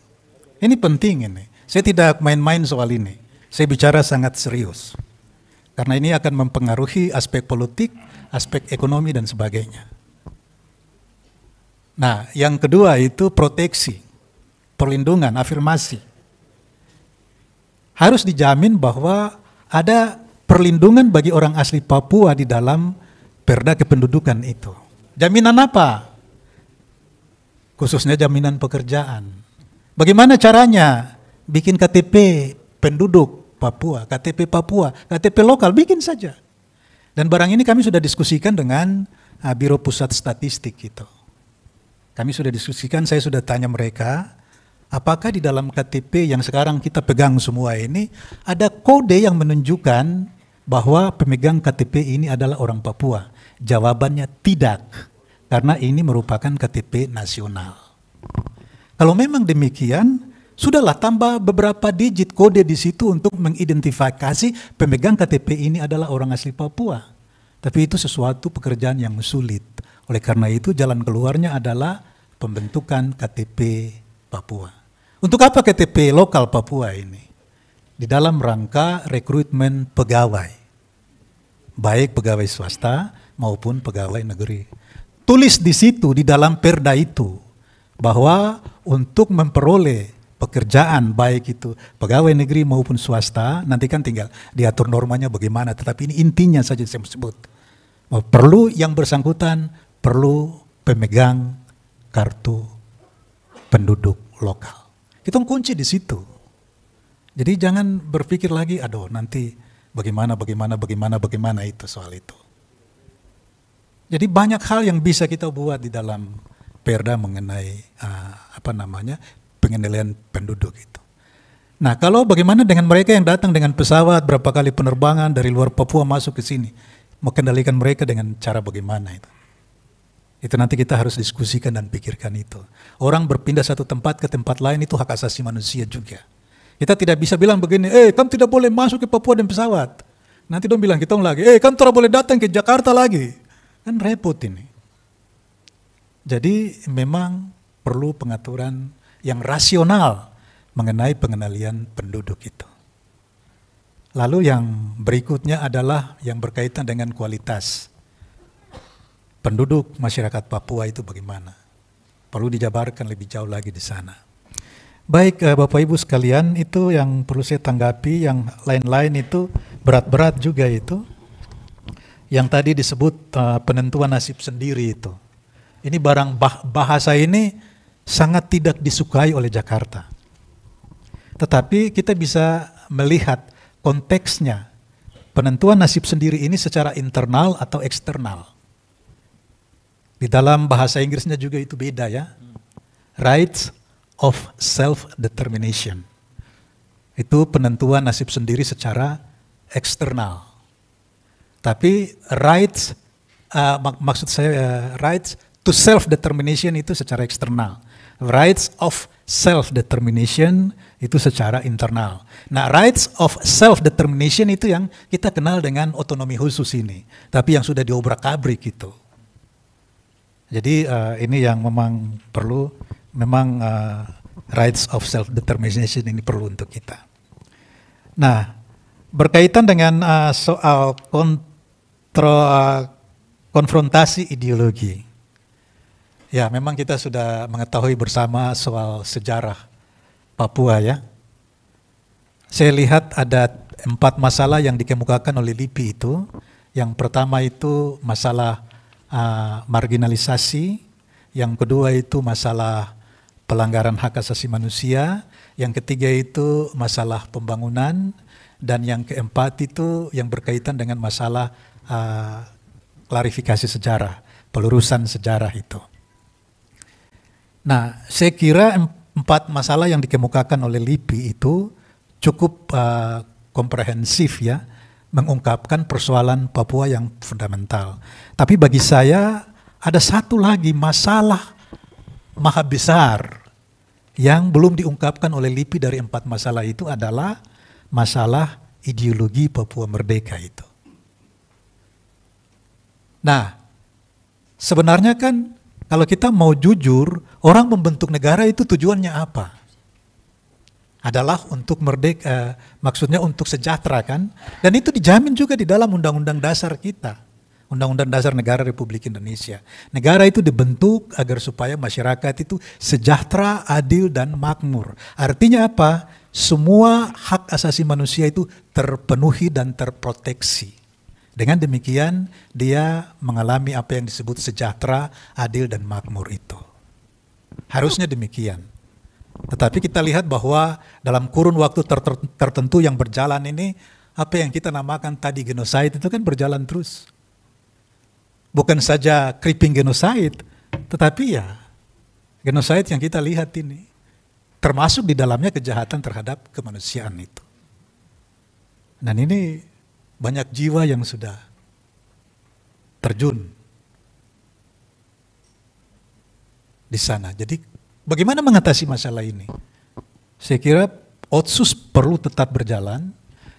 Ini penting ini. Saya tidak main-main soal ini. Saya bicara sangat serius. Karena ini akan mempengaruhi aspek politik, aspek ekonomi dan sebagainya. Nah, yang kedua itu proteksi. Perlindungan, afirmasi. Harus dijamin bahwa ada perlindungan bagi orang asli Papua di dalam perda kependudukan itu. Jaminan apa? Khususnya jaminan pekerjaan. Bagaimana caranya? Bikin KTP penduduk Papua, KTP Papua, KTP lokal, bikin saja. Dan barang ini kami sudah diskusikan dengan Biro Pusat Statistik itu. Kami sudah diskusikan, saya sudah tanya mereka, apakah di dalam KTP yang sekarang kita pegang semua ini ada kode yang menunjukkan bahwa pemegang KTP ini adalah orang Papua? Jawabannya tidak, karena ini merupakan KTP nasional. Kalau memang demikian, sudahlah tambah beberapa digit kode di situ untuk mengidentifikasi pemegang KTP ini adalah orang asli Papua. Tapi itu sesuatu pekerjaan yang sulit. Oleh karena itu jalan keluarnya adalah pembentukan KTP Papua. Untuk apa KTP lokal Papua ini? Di dalam rangka rekrutmen pegawai. Baik pegawai swasta maupun pegawai negeri. Tulis di situ, di dalam perda itu, bahwa untuk memperoleh pekerjaan baik itu pegawai negeri maupun swasta, nanti kan tinggal diatur normanya bagaimana, tetapi ini intinya saja saya sebut. Perlu yang bersangkutan, perlu pemegang kartu penduduk lokal. Kita kunci di situ. Jadi jangan berpikir lagi, aduh nanti bagaimana itu soal itu. Jadi banyak hal yang bisa kita buat di dalam perda mengenai pengendalian penduduk itu. Nah, kalau bagaimana dengan mereka yang datang dengan pesawat berapa kali penerbangan dari luar Papua masuk ke sini, mau kendalikan mereka dengan cara bagaimana itu? Itu nanti kita harus diskusikan dan pikirkan itu. Orang berpindah satu tempat ke tempat lain itu hak asasi manusia juga. Kita tidak bisa bilang begini, kamu tidak boleh masuk ke Papua dengan pesawat. Nanti dong bilang kita lagi, kamu tidak boleh datang ke Jakarta lagi. Kan repot ini. Jadi memang perlu pengaturan yang rasional mengenai pengendalian penduduk itu. Lalu yang berikutnya adalah yang berkaitan dengan kualitas penduduk masyarakat Papua itu bagaimana. Perlu dijabarkan lebih jauh lagi di sana. Baik Bapak Ibu sekalian, itu yang perlu saya tanggapi. Yang lain-lain itu berat-berat juga itu. Yang tadi disebut penentuan nasib sendiri itu. Ini barang bahasa ini sangat tidak disukai oleh Jakarta. Tetapi kita bisa melihat konteksnya. Penentuan nasib sendiri ini secara internal atau eksternal. Di dalam bahasa Inggrisnya juga itu beda ya. Rights of self-determination. Itu penentuan nasib sendiri secara eksternal. Tapi rights, maksud saya rights to self-determination itu secara eksternal. Rights of self-determination itu secara internal. Nah, rights of self-determination itu yang kita kenal dengan otonomi khusus ini. Tapi yang sudah diobrak-abrik itu. Jadi ini yang memang perlu, memang rights of self-determination ini perlu untuk kita. Nah, berkaitan dengan soal konfrontasi ideologi. Ya, memang kita sudah mengetahui bersama soal sejarah Papua ya. Saya lihat ada 4 masalah yang dikemukakan oleh LIPI itu. Yang pertama itu masalah marginalisasi, yang kedua itu masalah pelanggaran hak asasi manusia, yang ketiga itu masalah pembangunan, dan yang keempat itu yang berkaitan dengan masalah klarifikasi sejarah, pelurusan sejarah itu. Nah, saya kira 4 masalah yang dikemukakan oleh LIPI itu cukup komprehensif ya, mengungkapkan persoalan Papua yang fundamental. Tapi bagi saya ada satu lagi masalah maha besar yang belum diungkapkan oleh LIPI dari 4 masalah itu adalah masalah ideologi Papua Merdeka itu. Nah, sebenarnya kan kalau kita mau jujur, orang membentuk negara itu tujuannya apa? Adalah untuk merdeka, maksudnya untuk sejahtera kan? Dan itu dijamin juga di dalam Undang-Undang Dasar kita. Undang-Undang Dasar Negara Republik Indonesia. Negara itu dibentuk agar supaya masyarakat itu sejahtera, adil, dan makmur. Artinya apa? Semua hak asasi manusia itu terpenuhi dan terproteksi. Dengan demikian dia mengalami apa yang disebut sejahtera, adil, dan makmur itu. Harusnya demikian. Tetapi kita lihat bahwa dalam kurun waktu tertentu yang berjalan ini, apa yang kita namakan tadi genocide itu kan berjalan terus. Bukan saja creeping genocide, tetapi ya genocide yang kita lihat ini, termasuk di dalamnya kejahatan terhadap kemanusiaan itu. Dan ini banyak jiwa yang sudah terjun di sana. Jadi bagaimana mengatasi masalah ini? Saya kira Otsus perlu tetap berjalan,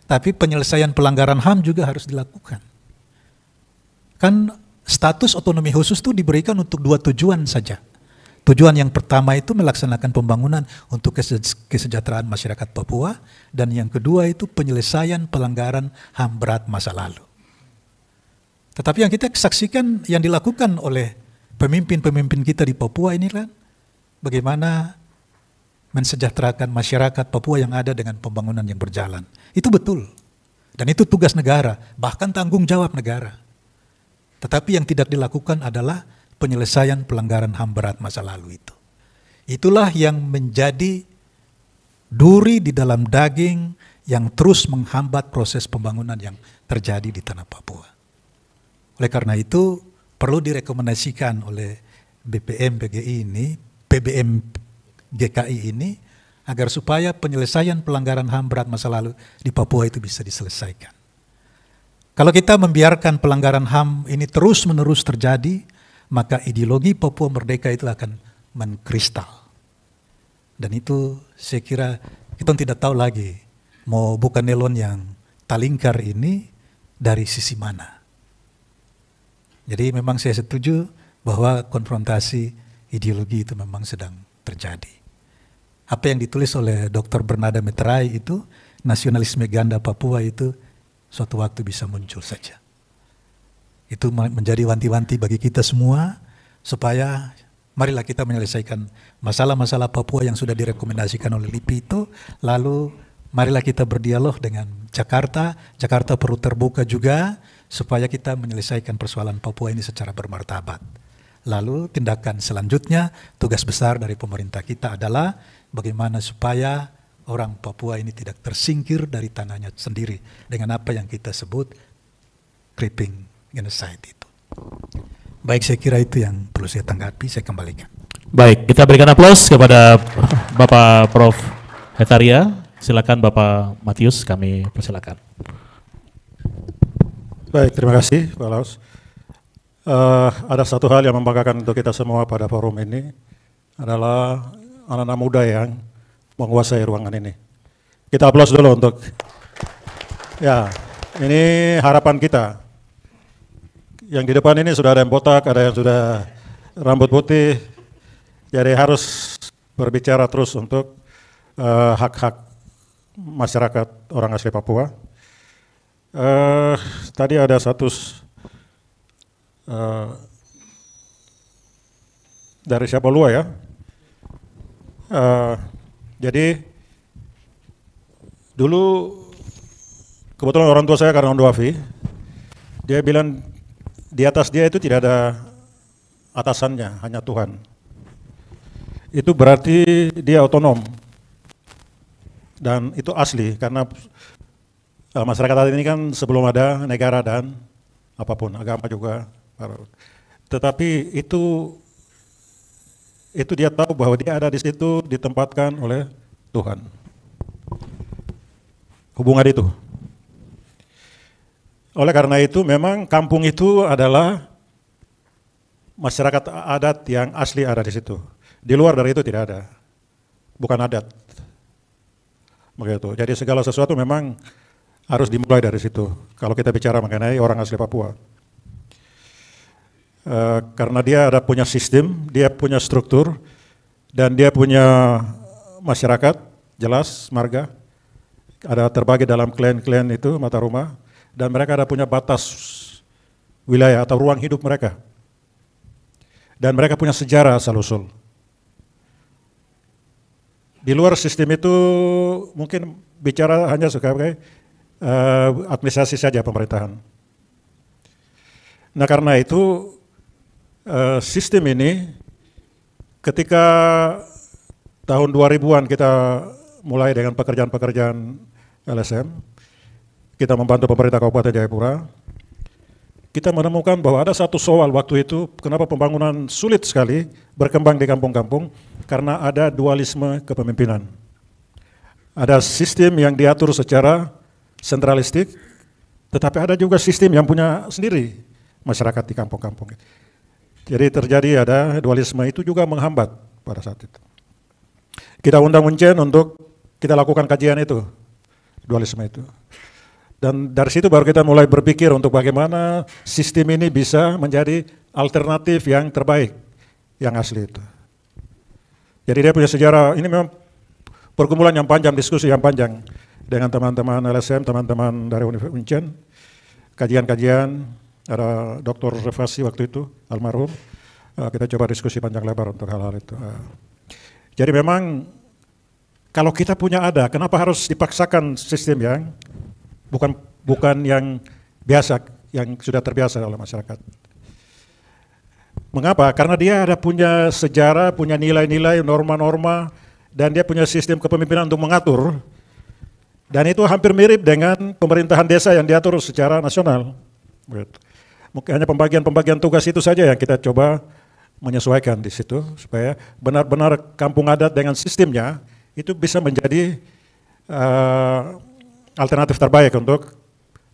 tapi penyelesaian pelanggaran HAM juga harus dilakukan. Kan status otonomi khusus itu diberikan untuk 2 tujuan saja. Tujuan yang pertama itu melaksanakan pembangunan untuk kesejahteraan masyarakat Papua, dan yang kedua itu penyelesaian pelanggaran HAM berat masa lalu. Tetapi yang kita saksikan yang dilakukan oleh pemimpin-pemimpin kita di Papua ini kan, bagaimana mensejahterakan masyarakat Papua yang ada dengan pembangunan yang berjalan. Itu betul. Dan itu tugas negara, bahkan tanggung jawab negara. Tetapi yang tidak dilakukan adalah penyelesaian pelanggaran HAM berat masa lalu itu. Itulah yang menjadi duri di dalam daging yang terus menghambat proses pembangunan yang terjadi di tanah Papua. Oleh karena itu perlu direkomendasikan oleh BPM PGI ini, PBM GKI ini, agar supaya penyelesaian pelanggaran HAM berat masa lalu di Papua itu bisa diselesaikan. Kalau kita membiarkan pelanggaran HAM ini terus-menerus terjadi, maka ideologi Papua Merdeka itu akan mengkristal. Dan itu saya kira kita tidak tahu lagi mau bukan Nelon yang talingkar ini dari sisi mana. Jadi memang saya setuju bahwa konfrontasi ideologi itu memang sedang terjadi. Apa yang ditulis oleh Dr. Bernada Meterai itu, nasionalisme ganda Papua itu suatu waktu bisa muncul saja. Itu menjadi wanti-wanti bagi kita semua, supaya marilah kita menyelesaikan masalah-masalah Papua yang sudah direkomendasikan oleh LIPI itu, lalu marilah kita berdialog dengan Jakarta. Jakarta perlu terbuka juga, supaya kita menyelesaikan persoalan Papua ini secara bermartabat. Lalu tindakan selanjutnya, tugas besar dari pemerintah kita adalah bagaimana supaya orang Papua ini tidak tersingkir dari tanahnya sendiri dengan apa yang kita sebut creeping genocide itu. Baik, saya kira itu yang perlu saya tanggapi, saya kembalikan. Baik, kita berikan aplaus kepada Bapak Prof. Hetaria. Silakan Bapak Matius, kami persilakan. Baik, terima kasih Pak Laus. Ada satu hal yang membanggakan untuk kita semua pada forum ini adalah anak-anak muda yang menguasai ruangan ini. Kita aplaus dulu untuk, ya, ini harapan kita. Yang di depan ini sudah ada yang botak, ada yang sudah rambut putih, jadi harus berbicara terus untuk hak-hak masyarakat orang asli Papua. Tadi ada satu dari siapa Lua ya. Jadi dulu kebetulan orang tua saya karena Ondoafi, dia bilang di atas dia itu tidak ada atasannya, hanya Tuhan. Itu berarti dia otonom. Dan itu asli karena masyarakat adat ini kan sebelum ada negara dan apapun, agama juga. Tetapi itu dia tahu bahwa dia ada di situ ditempatkan oleh Tuhan. Hubungan itu. Oleh karena itu memang kampung itu adalah masyarakat adat yang asli ada di situ. Di luar dari itu tidak ada. Bukan adat. Begitu. Jadi segala sesuatu memang harus dimulai dari situ. Kalau kita bicara mengenai orang asli Papua. Karena dia ada punya sistem, dia punya struktur, dan dia punya masyarakat, jelas, marga. Ada terbagi dalam klan-klan itu, mata rumah. Dan mereka ada punya batas wilayah atau ruang hidup mereka. Dan mereka punya sejarah asal-usul. Di luar sistem itu mungkin bicara hanya sebagai administrasi saja pemerintahan. Nah karena itu sistem ini ketika tahun 2000-an kita mulai dengan pekerjaan-pekerjaan LSM, kita membantu pemerintah Kabupaten Jayapura, kita menemukan bahwa ada satu soal waktu itu, kenapa pembangunan sulit sekali berkembang di kampung-kampung, karena ada dualisme kepemimpinan. Ada sistem yang diatur secara sentralistik, tetapi ada juga sistem yang punya sendiri masyarakat di kampung-kampung. Jadi terjadi ada dualisme itu juga menghambat pada saat itu. Kita undang Uncen untuk kita lakukan kajian itu, dualisme itu. Dan dari situ baru kita mulai berpikir untuk bagaimana sistem ini bisa menjadi alternatif yang terbaik, yang asli itu. Jadi dia punya sejarah, ini memang pergumulan yang panjang, diskusi yang panjang dengan teman-teman LSM, teman-teman dari Universitas Uncen, kajian-kajian, ada Dr. Revasi waktu itu, almarhum, kita coba diskusi panjang lebar untuk hal-hal itu. Jadi memang kalau kita punya ada, kenapa harus dipaksakan sistem yang bukan yang biasa, yang sudah terbiasa oleh masyarakat. Mengapa? Karena dia ada punya sejarah, punya nilai-nilai, norma-norma, dan dia punya sistem kepemimpinan untuk mengatur. Dan itu hampir mirip dengan pemerintahan desa yang diatur secara nasional. Mungkin hanya pembagian-pembagian tugas itu saja yang kita coba menyesuaikan di situ, supaya benar-benar kampung adat dengan sistemnya itu bisa menjadi alternatif terbaik untuk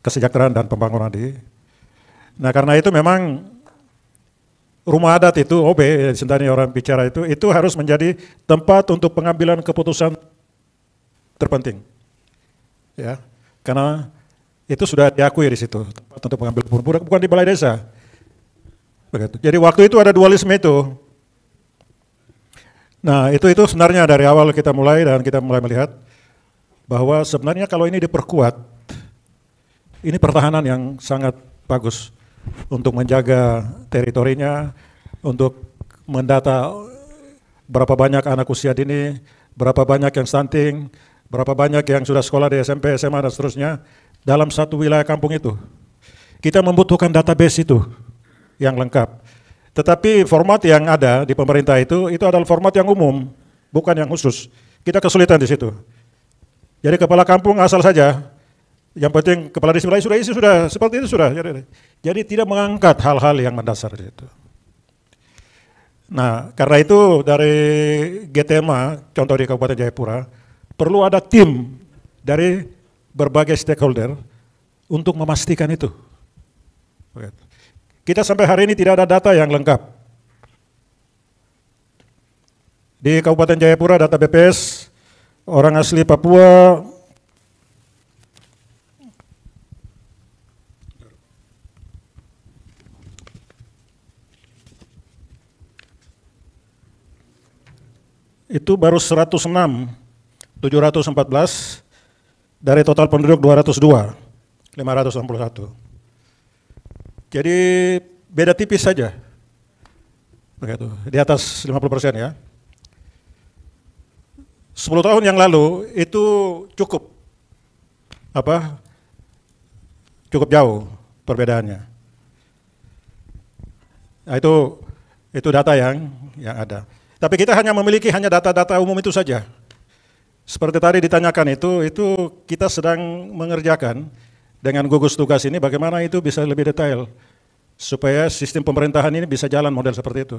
kesejahteraan dan pembangunan di. Nah karena itu memang rumah adat itu, OB, Sentani orang bicara itu harus menjadi tempat untuk pengambilan keputusan terpenting. Ya, karena itu sudah diakui di situ, tempat untuk pengambil keputusan, bukan di balai desa. Begitu. Jadi waktu itu ada dualisme itu. Nah itu sebenarnya dari awal kita mulai dan kita mulai melihat bahwa sebenarnya kalau ini diperkuat, ini pertahanan yang sangat bagus untuk menjaga teritorinya, untuk mendata berapa banyak anak usia dini, berapa banyak yang stunting, berapa banyak yang sudah sekolah di SMP, SMA, dan seterusnya, dalam satu wilayah kampung itu. Kita membutuhkan database itu yang lengkap. Tetapi format yang ada di pemerintah itu adalah format yang umum, bukan yang khusus. Kita kesulitan di situ. Jadi kepala kampung asal saja, yang penting kepala desa sudah isi, sudah seperti itu sudah. Jadi tidak mengangkat hal-hal yang mendasar di situ. Nah, karena itu dari GTMA, contoh di Kabupaten Jayapura, perlu ada tim dari berbagai stakeholder untuk memastikan itu. Kita sampai hari ini tidak ada data yang lengkap. Di Kabupaten Jayapura data BPS, orang asli Papua itu baru 106, 714, dari total penduduk 202, 561. Jadi beda tipis saja. Begitu, di atas 50% ya. 10 tahun yang lalu itu cukup cukup jauh perbedaannya. Nah, itu data yang ada. Tapi kita hanya memiliki data-data umum itu saja. Seperti tadi ditanyakan itu kita sedang mengerjakan dengan gugus tugas ini bagaimana itu bisa lebih detail supaya sistem pemerintahan ini bisa jalan model seperti itu.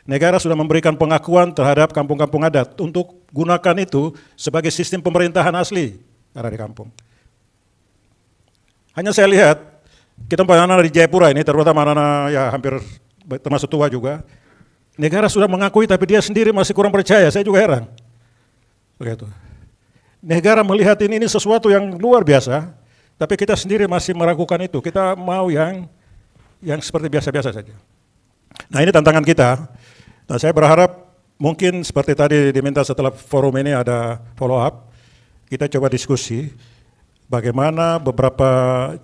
Negara sudah memberikan pengakuan terhadap kampung-kampung adat untuk gunakan itu sebagai sistem pemerintahan asli ada di kampung. Hanya saya lihat, kita anak-anak di Jayapura ini, terutama anak-anak ya hampir termasuk tua juga, negara sudah mengakui tapi dia sendiri masih kurang percaya, saya juga heran. Begitu. Negara melihat ini sesuatu yang luar biasa, tapi kita sendiri masih meragukan itu, kita mau yang seperti biasa-biasa saja. Nah ini tantangan kita. Nah saya berharap mungkin seperti tadi diminta setelah forum ini ada follow up, kita coba diskusi bagaimana beberapa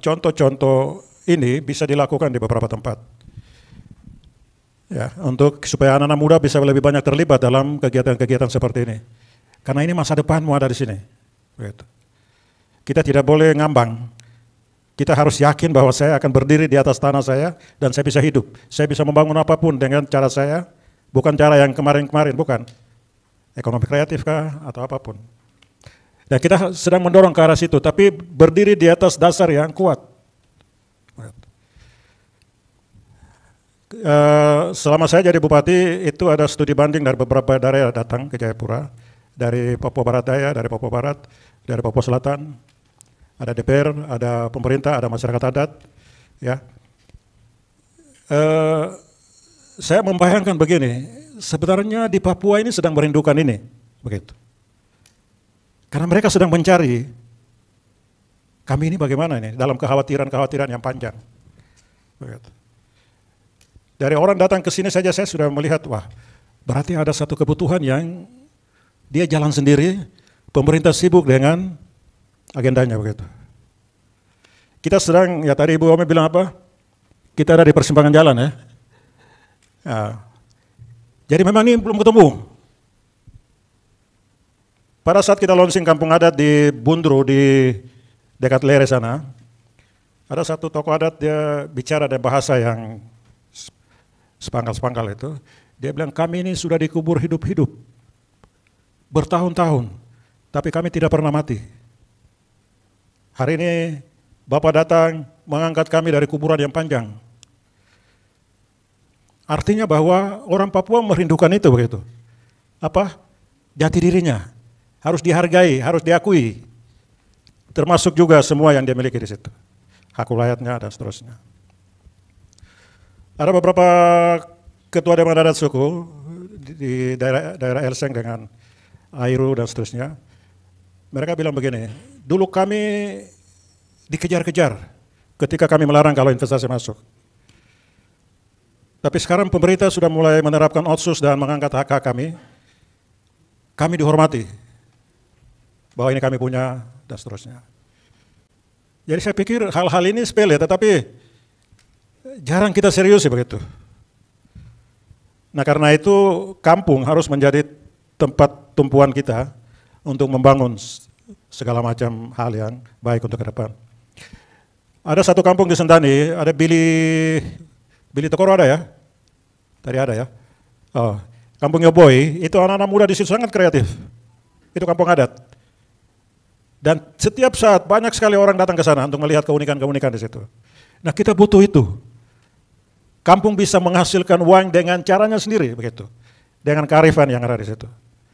contoh-contoh ini bisa dilakukan di beberapa tempat. Ya, untuk supaya anak-anak muda bisa lebih banyak terlibat dalam kegiatan-kegiatan seperti ini. Karena ini masa depanmu ada di sini. Begitu. Kita tidak boleh ngambang. Kita harus yakin bahwa saya akan berdiri di atas tanah saya dan saya bisa hidup. Saya bisa membangun apapun dengan cara saya, bukan cara yang kemarin-kemarin, bukan. Ekonomi kreatif kah atau apapun. Dan kita sedang mendorong ke arah situ, tapi berdiri di atas dasar yang kuat. Selama saya jadi bupati, itu ada studi banding dari beberapa daerah datang ke Jayapura. Dari Papua Barat Daya, dari Papua Barat, dari Papua Selatan, ada DPR, ada pemerintah, ada masyarakat adat, ya. Saya membayangkan begini, sebenarnya di Papua ini sedang merindukan ini, begitu. Karena mereka sedang mencari, kami ini bagaimana ini, dalam kekhawatiran-kekhawatiran yang panjang, begitu. Dari orang datang ke sini saja saya sudah melihat, wah, berarti ada satu kebutuhan yang dia jalan sendiri, pemerintah sibuk dengan agendanya begitu. Kita sedang, ya tadi Ibu Ome bilang apa? Kita ada di persimpangan jalan ya. Nah, jadi memang ini belum ketemu. Pada saat kita launching kampung adat di Bundru di dekat Lere sana, ada satu tokoh adat dia bicara dengan bahasa yang sepangkal-sepangkal itu. Dia bilang kami ini sudah dikubur hidup-hidup. Bertahun-tahun, tapi kami tidak pernah mati. Hari ini Bapak datang mengangkat kami dari kuburan yang panjang. Artinya bahwa orang Papua merindukan itu begitu. Apa? Jati dirinya harus dihargai, harus diakui. Termasuk juga semua yang dia miliki di situ. Hak wilayahnya dan seterusnya. Ada beberapa ketua Dewan Adat suku di daerah Elseng dengan Airu dan seterusnya, mereka bilang begini, dulu kami dikejar-kejar ketika kami melarang kalau investasi masuk. Tapi sekarang pemerintah sudah mulai menerapkan otsus dan mengangkat hak kami dihormati, bahwa ini kami punya dan seterusnya. Jadi saya pikir hal-hal ini sepele, tetapi jarang kita serius ya begitu. Nah karena itu kampung harus menjadi tempat tumpuan kita untuk membangun segala macam hal yang baik untuk ke depan. Ada satu kampung di Sentani, ada Billy Tokoro ada ya? Tadi ada ya? Oh, Kampung Yoboi, itu anak-anak muda di situ sangat kreatif. Itu kampung adat. Dan setiap saat banyak sekali orang datang ke sana untuk melihat keunikan-keunikan di situ. Nah kita butuh itu. Kampung bisa menghasilkan uang dengan caranya sendiri, begitu. Dengan kearifan yang ada di situ.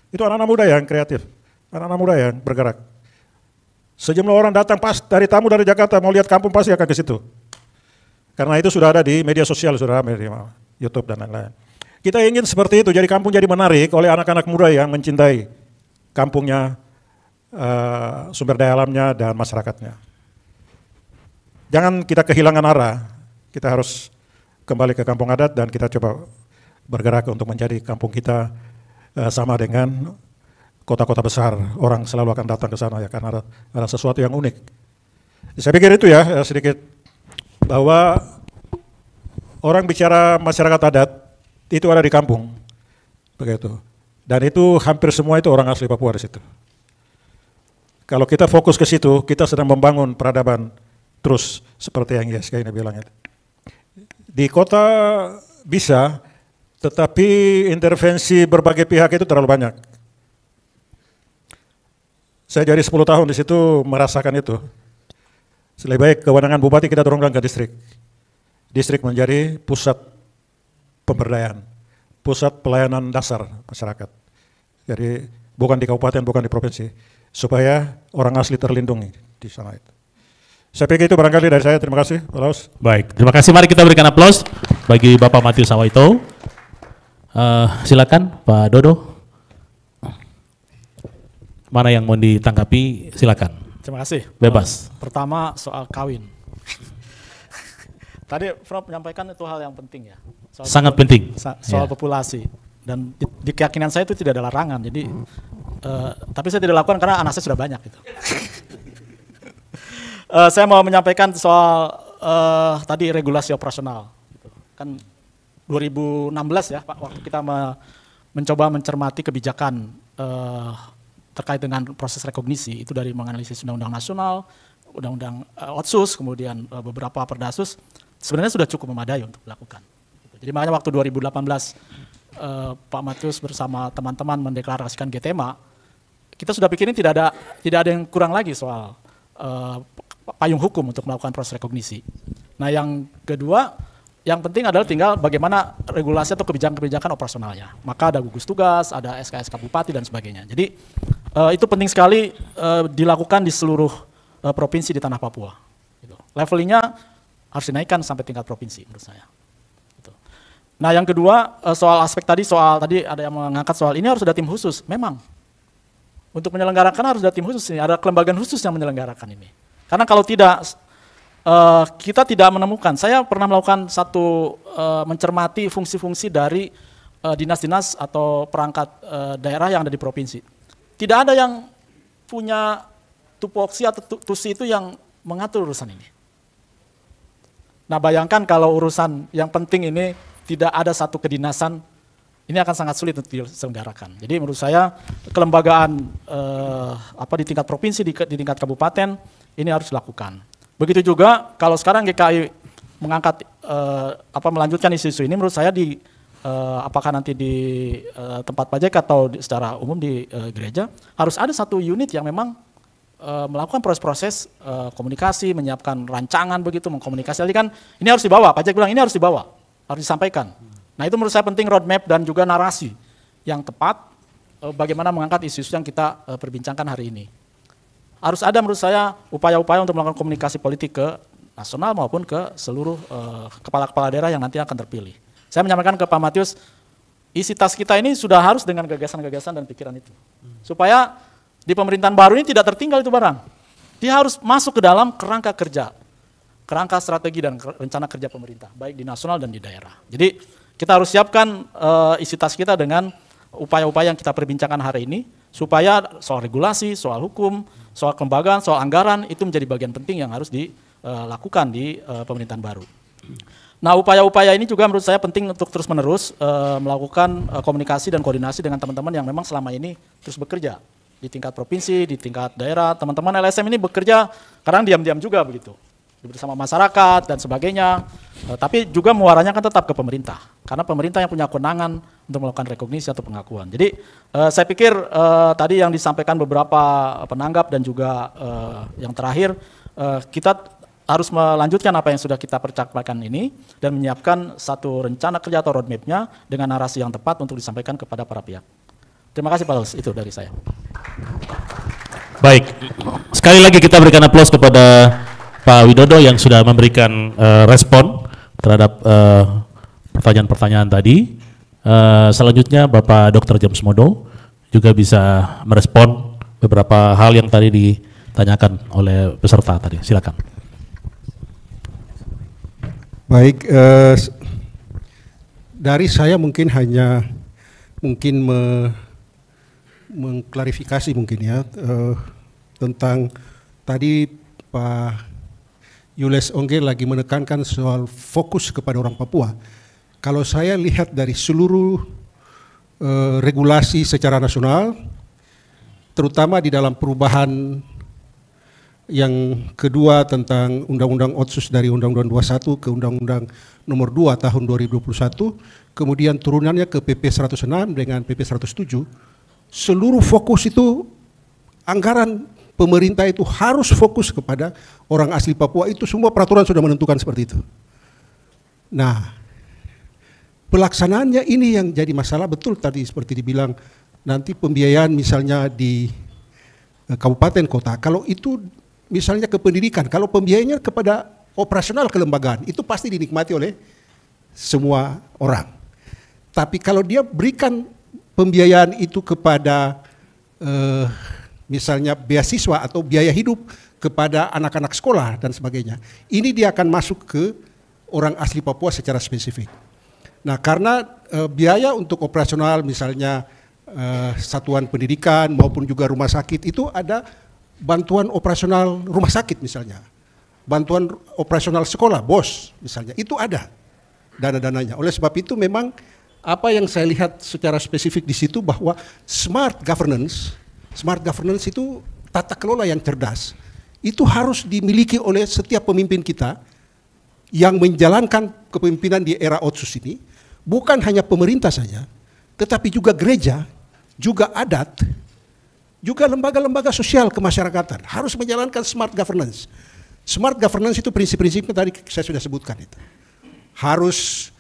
Itu anak-anak muda yang kreatif, anak-anak muda yang bergerak. Sejumlah orang datang pas dari tamu dari Jakarta mau lihat kampung pasti akan ke situ. Karena itu sudah ada di media sosial, sudah ramai di YouTube dan lain-lain. Kita ingin seperti itu, jadi kampung jadi menarik oleh anak-anak muda yang mencintai kampungnya, sumber daya alamnya dan masyarakatnya. Jangan kita kehilangan arah, kita harus kembali ke kampung adat dan kita coba bergerak untuk menjadi kampung kita sama dengan kota-kota besar, orang selalu akan datang ke sana ya karena ada sesuatu yang unik. Saya pikir itu ya sedikit bahwa orang bicara masyarakat adat itu ada di kampung, begitu. Dan itu hampir semua itu orang asli Papua di situ. Kalau kita fokus ke situ, kita sedang membangun peradaban terus seperti yang Yeska ini bilang. Di kota bisa, tetapi intervensi berbagai pihak itu terlalu banyak. Saya jadi 10 tahun di situ merasakan itu. Lebih baik kewenangan bupati kita turunkan ke distrik. Distrik menjadi pusat pemberdayaan, pusat pelayanan dasar masyarakat. Jadi bukan di kabupaten, bukan di provinsi, supaya orang asli terlindungi di sana itu. Saya pikir itu barangkali dari saya. Terima kasih, Pak Laus. Baik, terima kasih. Mari kita berikan aplaus bagi Bapak Matius Sawaito. Silakan Pak Dodo. Mana yang mau ditanggapi, silakan. Terima kasih. Bebas. Pertama soal kawin. Tadi Prof menyampaikan itu hal yang penting ya. Sangat penting. Soal populasi. Dan di keyakinan saya itu tidak ada larangan. Jadi, tapi saya tidak lakukan karena anak saya sudah banyak gitu. Saya mau menyampaikan soal tadi regulasi operasional. Gitu. Kan 2016 ya Pak, waktu kita mencoba mencermati kebijakan terkait dengan proses rekognisi, itu dari menganalisis undang-undang nasional, undang-undang Otsus, kemudian beberapa perdasus, sebenarnya sudah cukup memadai untuk dilakukan. Jadi makanya waktu 2018 Pak Matius bersama teman-teman mendeklarasikan GTMA, kita sudah pikirin tidak ada yang kurang lagi soal payung hukum untuk melakukan proses rekognisi. Nah yang kedua, yang penting adalah tinggal bagaimana regulasi atau kebijakan-kebijakan operasionalnya. Maka ada gugus tugas, ada SK-SK bupati dan sebagainya. Jadi itu penting sekali dilakukan di seluruh provinsi di tanah Papua. Gitu. Levelingnya harus dinaikkan sampai tingkat provinsi menurut saya. Gitu. Nah yang kedua soal aspek tadi ada yang mengangkat soal ini harus ada tim khusus. Memang untuk menyelenggarakan harus ada tim khusus ini, ada kelembagaan khusus yang menyelenggarakan ini. Karena kalau tidak kita tidak menemukan. Saya pernah melakukan mencermati fungsi-fungsi dari dinas-dinas atau perangkat daerah yang ada di provinsi. Tidak ada yang punya tupoksi atau tusi itu yang mengatur urusan ini. Nah bayangkan kalau urusan yang penting ini tidak ada satu kedinasan, ini akan sangat sulit untuk diselenggarakan. Jadi menurut saya kelembagaan di tingkat provinsi, di tingkat kabupaten ini harus dilakukan. Begitu juga kalau sekarang GKI mengangkat melanjutkan isu-isu ini, menurut saya apakah nanti di tempat pajak atau secara umum di gereja harus ada satu unit yang memang melakukan proses-proses komunikasi, menyiapkan rancangan begitu, mengkomunikasi. Jadi kan ini harus dibawa, pajak bilang ini harus dibawa, harus disampaikan. Nah itu menurut saya penting roadmap dan juga narasi yang tepat bagaimana mengangkat isu-isu yang kita perbincangkan hari ini. Harus ada menurut saya upaya-upaya untuk melakukan komunikasi politik ke nasional maupun ke seluruh kepala-kepala daerah yang nanti akan terpilih. Saya menyampaikan ke Pak Matius, isi tas kita ini sudah harus dengan gagasan-gagasan dan pikiran itu. Supaya di pemerintahan baru ini tidak tertinggal itu barang. Dia harus masuk ke dalam kerangka kerja, kerangka strategi dan rencana kerja pemerintah, baik di nasional dan di daerah. Jadi kita harus siapkan isi tas kita dengan upaya-upaya yang kita perbincangkan hari ini, supaya soal regulasi, soal hukum, soal kelembagaan, soal anggaran, itu menjadi bagian penting yang harus dilakukan di pemerintahan baru. Nah upaya-upaya ini juga menurut saya penting untuk terus-menerus melakukan komunikasi dan koordinasi dengan teman-teman yang memang selama ini terus bekerja di tingkat provinsi, di tingkat daerah. Teman-teman LSM ini bekerja kadang diam-diam juga begitu, bersama masyarakat dan sebagainya, tapi juga muaranya kan tetap ke pemerintah, karena pemerintah yang punya kewenangan untuk melakukan rekognisi atau pengakuan. Jadi saya pikir tadi yang disampaikan beberapa penanggap dan juga yang terakhir, kita harus melanjutkan apa yang sudah kita percakapan ini dan menyiapkan satu rencana kerja atau roadmap-nya dengan narasi yang tepat untuk disampaikan kepada para pihak. Terima kasih Pak Laus, itu dari saya. Baik, sekali lagi kita berikan aplaus kepada Pak Widodo yang sudah memberikan respon terhadap pertanyaan-pertanyaan tadi. Selanjutnya Bapak Dr. James Modo juga bisa merespon beberapa hal yang tadi ditanyakan oleh peserta tadi. Silakan. Baik, dari saya mungkin hanya mengklarifikasi mungkin ya tentang tadi Pak Julius Ongge lagi menekankan soal fokus kepada orang Papua. Kalau saya lihat dari seluruh regulasi secara nasional, terutama di dalam perubahan yang kedua tentang Undang-Undang Otsus dari Undang-Undang 21 ke Undang-Undang Nomor 2 tahun 2021, kemudian turunannya ke PP 106 dengan PP 107, seluruh fokus itu anggaran pemerintah itu harus fokus kepada orang asli Papua. Itu semua peraturan sudah menentukan seperti itu. Nah, pelaksanaannya ini yang jadi masalah. Betul tadi seperti dibilang, nanti pembiayaan misalnya di kabupaten kota, kalau itu misalnya ke pendidikan, kalau pembiayaannya kepada operasional kelembagaan, itu pasti dinikmati oleh semua orang. Tapi kalau dia berikan pembiayaan itu kepada misalnya beasiswa atau biaya hidup kepada anak-anak sekolah dan sebagainya, ini dia akan masuk ke orang asli Papua secara spesifik. Nah, karena biaya untuk operasional misalnya satuan pendidikan maupun juga rumah sakit itu ada bantuan operasional rumah sakit misalnya, bantuan operasional sekolah, BOS misalnya, itu ada dana-dananya. Oleh sebab itu memang apa yang saya lihat secara spesifik di situ bahwa smart governance itu tata kelola yang cerdas, itu harus dimiliki oleh setiap pemimpin kita yang menjalankan kepemimpinan di era Otsus ini, bukan hanya pemerintah saja, tetapi juga gereja, juga adat, juga lembaga-lembaga sosial kemasyarakatan harus menjalankan smart governance. Smart governance itu prinsip-prinsipnya tadi saya sudah sebutkan itu. Harus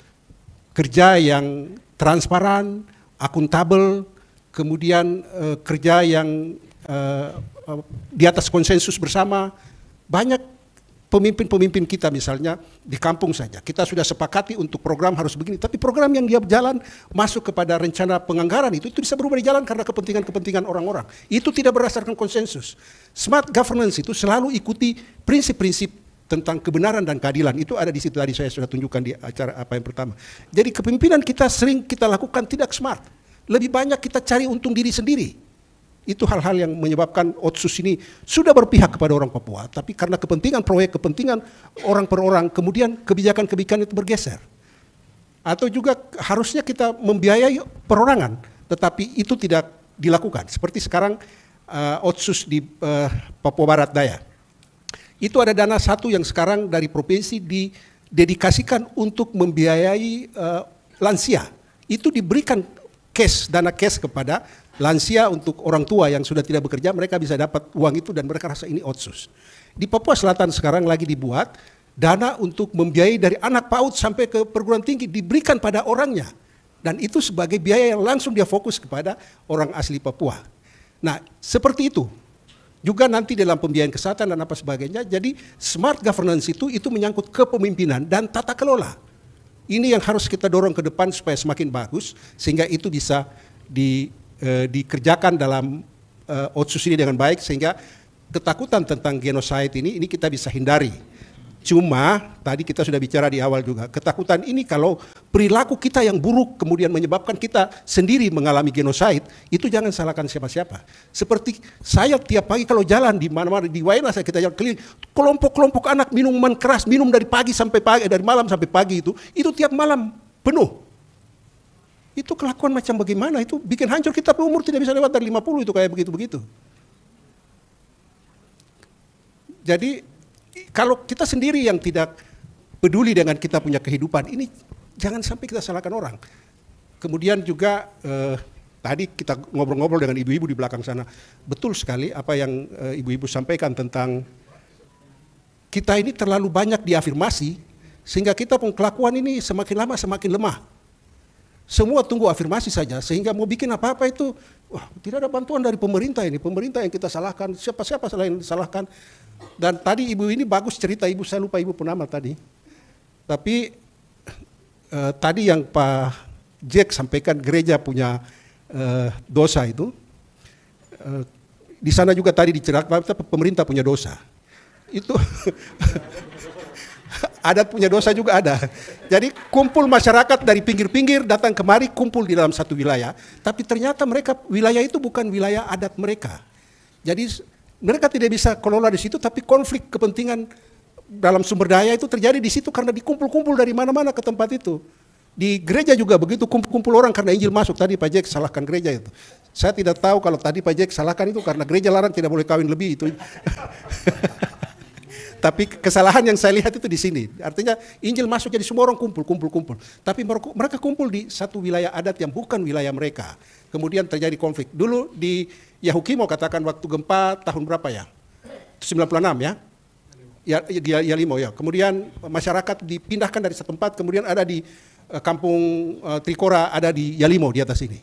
kerja yang transparan, akuntabel, kemudian kerja yang di atas konsensus bersama. Banyak pemimpin-pemimpin kita misalnya di kampung saja, kita sudah sepakati untuk program harus begini, tapi program yang dia jalan masuk kepada rencana penganggaran itu bisa berubah di jalan karena kepentingan-kepentingan orang-orang. Itu tidak berdasarkan konsensus. Smart governance itu selalu ikuti prinsip-prinsip tentang kebenaran dan keadilan. Itu ada di situ, tadi saya sudah tunjukkan di acara apa yang pertama. Jadi kepemimpinan kita sering kita lakukan tidak smart. Lebih banyak kita cari untung diri sendiri. Itu hal-hal yang menyebabkan Otsus ini sudah berpihak kepada orang Papua, tapi karena kepentingan proyek, kepentingan orang per orang, kemudian kebijakan-kebijakan itu bergeser. Atau juga harusnya kita membiayai perorangan, tetapi itu tidak dilakukan. Seperti sekarang Otsus di Papua Barat Daya. Itu ada dana satu yang sekarang dari provinsi didedikasikan untuk membiayai lansia. Itu diberikan dana cash kepada lansia untuk orang tua yang sudah tidak bekerja, mereka bisa dapat uang itu dan mereka rasa ini Otsus. Di Papua Selatan sekarang lagi dibuat dana untuk membiayai dari anak PAUD sampai ke perguruan tinggi diberikan pada orangnya. Dan itu sebagai biaya yang langsung dia fokus kepada orang asli Papua. Nah, seperti itu. Juga nanti dalam pembiayaan kesehatan dan apa sebagainya. Jadi smart governance itu menyangkut kepemimpinan dan tata kelola. Ini yang harus kita dorong ke depan supaya semakin bagus, sehingga itu bisa dikerjakan dalam Otsus ini dengan baik, sehingga ketakutan tentang genosida ini kita bisa hindari. Cuma tadi kita sudah bicara di awal juga, ketakutan ini kalau perilaku kita yang buruk kemudian menyebabkan kita sendiri mengalami genosida, itu jangan salahkan siapa-siapa. Seperti saya tiap pagi kalau jalan di mana-mana di Waena, saya kita jalan keliling, kelompok-kelompok anak minuman keras, minum dari pagi sampai pagi, dari malam sampai pagi itu tiap malam penuh. Itu kelakuan macam bagaimana, itu bikin hancur kita, umur tidak bisa lewat dari 50 itu kayak begitu-begitu. Jadi kalau kita sendiri yang tidak peduli dengan kita punya kehidupan, ini jangan sampai kita salahkan orang. Kemudian juga tadi kita ngobrol-ngobrol dengan ibu-ibu di belakang sana, betul sekali apa yang ibu-ibu sampaikan tentang kita ini terlalu banyak diafirmasi, sehingga kita pun kelakuan ini semakin lama semakin lemah. Semua tunggu afirmasi saja, sehingga mau bikin apa-apa itu, wah, tidak ada bantuan dari pemerintah ini, pemerintah yang kita salahkan, siapa-siapa selain salahkan. Dan tadi ibu ini bagus cerita, ibu saya lupa ibu penama tadi. Tapi tadi yang Pak Jack sampaikan gereja punya dosa itu, di sana juga tadi diceritakan pemerintah punya dosa. Itu adat punya dosa juga ada. Jadi kumpul masyarakat dari pinggir-pinggir datang kemari kumpul di dalam satu wilayah, tapi ternyata wilayah itu bukan wilayah adat mereka. Jadi mereka tidak bisa kelola di situ, tapi konflik kepentingan dalam sumber daya itu terjadi di situ karena dikumpul-kumpul dari mana-mana ke tempat itu. Di gereja juga begitu, kumpul-kumpul orang karena Injil masuk. Tadi Pak Jack salahkan gereja itu. Saya tidak tahu kalau tadi Pak Jack salahkan itu karena gereja larang tidak boleh kawin lebih itu. Tapi kesalahan yang saya lihat itu di sini. Artinya Injil masuk jadi semua orang kumpul. Tapi mereka kumpul di satu wilayah adat yang bukan wilayah mereka. Kemudian terjadi konflik. Dulu di Yahukimo katakan waktu gempa tahun berapa ya? 96 ya? Yalimo ya. Kemudian masyarakat dipindahkan dari satu tempat, kemudian ada di kampung Trikora, ada di Yalimo di atas ini.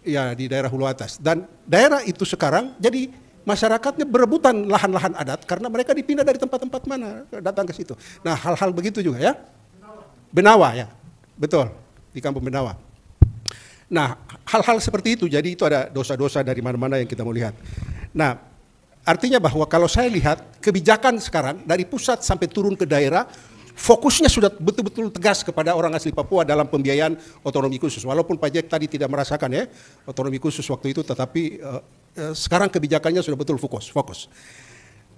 Ya, di daerah Hulu Atas. Dan daerah itu sekarang jadi masyarakatnya berebutan lahan-lahan adat karena mereka dipindah dari tempat-tempat mana datang ke situ. Nah, hal-hal begitu juga ya. Benawa ya, betul, di kampung Benawa. Nah, hal-hal seperti itu, jadi itu ada dosa-dosa dari mana-mana yang kita mau lihat. Nah, artinya bahwa kalau saya lihat kebijakan sekarang dari pusat sampai turun ke daerah, fokusnya sudah betul-betul tegas kepada orang asli Papua dalam pembiayaan otonomi khusus. Walaupun Pak Jack tadi tidak merasakan ya otonomi khusus waktu itu, tetapi sekarang kebijakannya sudah betul fokus.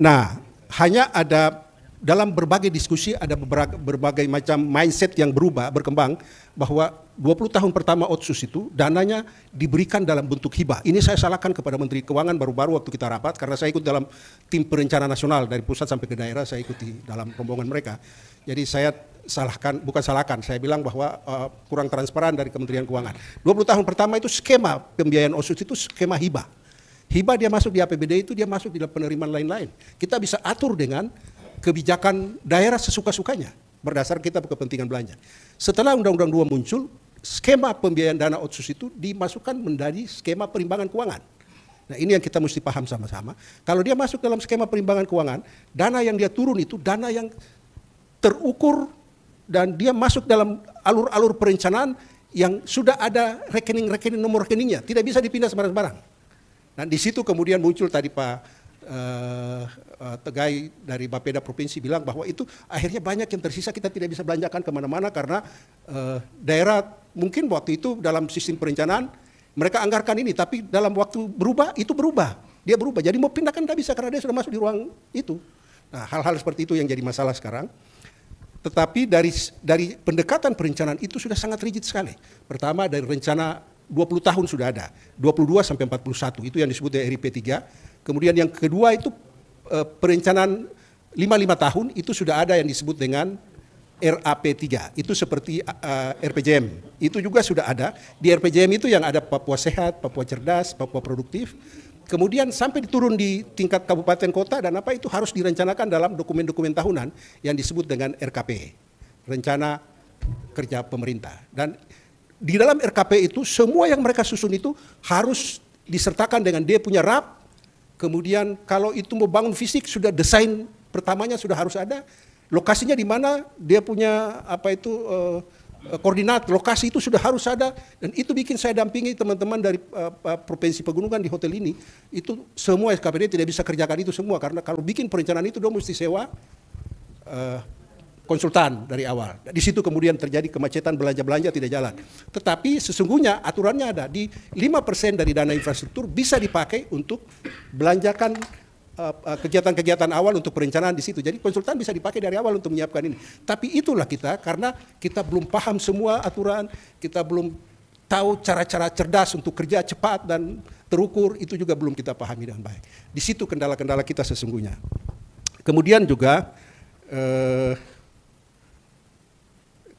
Nah, hanya ada dalam berbagai diskusi ada berbagai macam mindset yang berkembang bahwa 20 tahun pertama Otsus itu dananya diberikan dalam bentuk hibah. Ini saya salahkan kepada Menteri Keuangan baru-baru waktu kita rapat karena saya ikut dalam tim perencana nasional dari pusat sampai ke daerah, saya ikuti dalam rombongan mereka. Jadi saya saya bilang bahwa kurang transparan dari Kementerian Keuangan. 20 tahun pertama itu skema pembiayaan Otsus itu skema hibah. Hibah dia masuk di APBD itu, dia masuk di dalam penerimaan lain-lain. Kita bisa atur dengan kebijakan daerah sesuka-sukanya berdasar kita kepentingan belanja. Setelah Undang-Undang 2 muncul, skema pembiayaan dana Otsus itu dimasukkan menjadi skema perimbangan keuangan. Nah, ini yang kita mesti paham sama-sama. Kalau dia masuk dalam skema perimbangan keuangan, dana yang dia turun itu dana yang terukur dan dia masuk dalam alur-alur perencanaan yang sudah ada rekening nomor rekeningnya, tidak bisa dipindah sembarang-sembarang. Nah, di situ kemudian muncul tadi Pak Tegai dari Bapeda Provinsi bilang bahwa itu akhirnya banyak yang tersisa kita tidak bisa belanjakan kemana-mana karena daerah mungkin waktu itu dalam sistem perencanaan mereka anggarkan ini, tapi dalam waktu berubah, dia berubah. Jadi mau pindahkan tidak bisa karena dia sudah masuk di ruang itu. Nah, hal-hal seperti itu yang jadi masalah sekarang. Tetapi dari pendekatan perencanaan itu sudah sangat rigid sekali. Pertama dari rencana 20 tahun sudah ada, 22 sampai 41, itu yang disebut RIP 3. Kemudian yang kedua itu perencanaan 55 tahun, itu sudah ada yang disebut dengan RAP 3, itu seperti RPJM, itu juga sudah ada. Di RPJM itu yang ada Papua Sehat, Papua Cerdas, Papua Produktif. Kemudian sampai diturun di tingkat kabupaten kota dan apa itu harus direncanakan dalam dokumen-dokumen tahunan yang disebut dengan RKP, Rencana Kerja Pemerintah. Dan di dalam RKP itu semua yang mereka susun itu harus disertakan dengan dia punya RAP. Kemudian kalau itu mau bangun fisik sudah desain pertamanya sudah harus ada. Lokasinya di mana dia punya koordinat lokasi itu sudah harus ada. Dan itu bikin saya dampingi teman-teman dari Provinsi Pegunungan di hotel ini. Itu semua SKPD tidak bisa kerjakan itu semua karena kalau bikin perencanaan itu dia mesti sewa konsultan dari awal. Di situ kemudian terjadi kemacetan, belanja-belanja tidak jalan. Tetapi sesungguhnya aturannya ada, di 5% dari dana infrastruktur bisa dipakai untuk belanjakan kegiatan-kegiatan awal untuk perencanaan di situ. Jadi konsultan bisa dipakai dari awal untuk menyiapkan ini. Tapi itulah kita, karena kita belum paham semua aturan, kita belum tahu cara-cara cerdas untuk kerja cepat dan terukur, itu juga belum kita pahami dengan baik. Di situ kendala-kendala kita sesungguhnya. Kemudian juga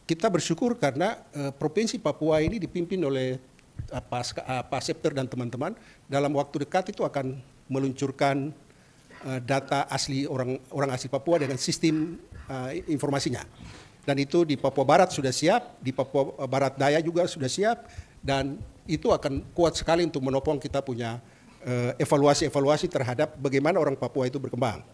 kita bersyukur karena Provinsi Papua ini dipimpin oleh Pak Septer dan teman-teman dalam waktu dekat itu akan meluncurkan data asli orang asli Papua dengan sistem informasinya. Dan itu di Papua Barat sudah siap, di Papua Barat Daya juga sudah siap, dan itu akan kuat sekali untuk menopang kita punya evaluasi-evaluasi terhadap bagaimana orang Papua itu berkembang.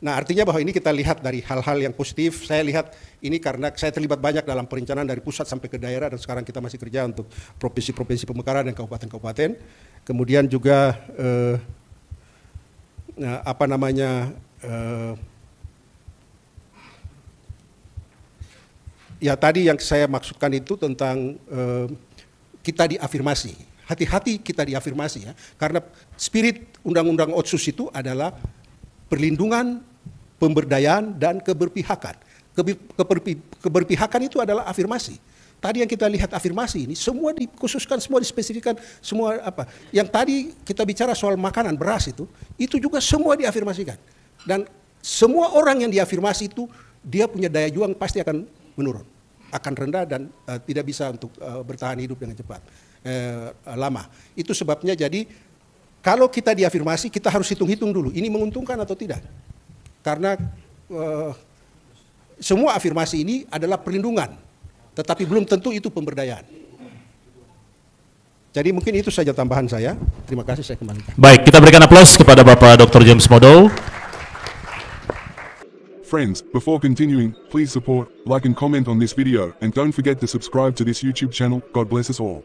Nah, artinya bahwa ini kita lihat dari hal-hal yang positif. Saya lihat ini karena saya terlibat banyak dalam perencanaan dari pusat sampai ke daerah dan sekarang kita masih kerja untuk provinsi-provinsi pemekaran dan kabupaten-kabupaten. Kemudian juga Ya tadi yang saya maksudkan itu tentang kita diafirmasi. Hati-hati kita diafirmasi ya. Karena spirit Undang-Undang Otsus itu adalah perlindungan, pemberdayaan, dan keberpihakan. Keberpihakan itu adalah afirmasi. Tadi yang kita lihat afirmasi ini semua dikhususkan, semua dispesifikan, semua apa. Yang tadi kita bicara soal makanan, beras itu juga semua diafirmasikan. Dan semua orang yang diafirmasi itu dia punya daya juang pasti akan menurun, akan rendah dan tidak bisa untuk bertahan hidup dengan cepat, lama. Itu sebabnya jadi kalau kita diafirmasi kita harus hitung-hitung dulu, ini menguntungkan atau tidak. Karena semua afirmasi ini adalah perlindungan, tetapi belum tentu itu pemberdayaan. Jadi mungkin itu saja tambahan saya. Terima kasih, saya kembali. Baik, kita berikan aplaus kepada Bapak Dr. James Modo. Friends, before continuing, please support, like and comment on this video, and don't forget to subscribe to this YouTube channel. God bless us all.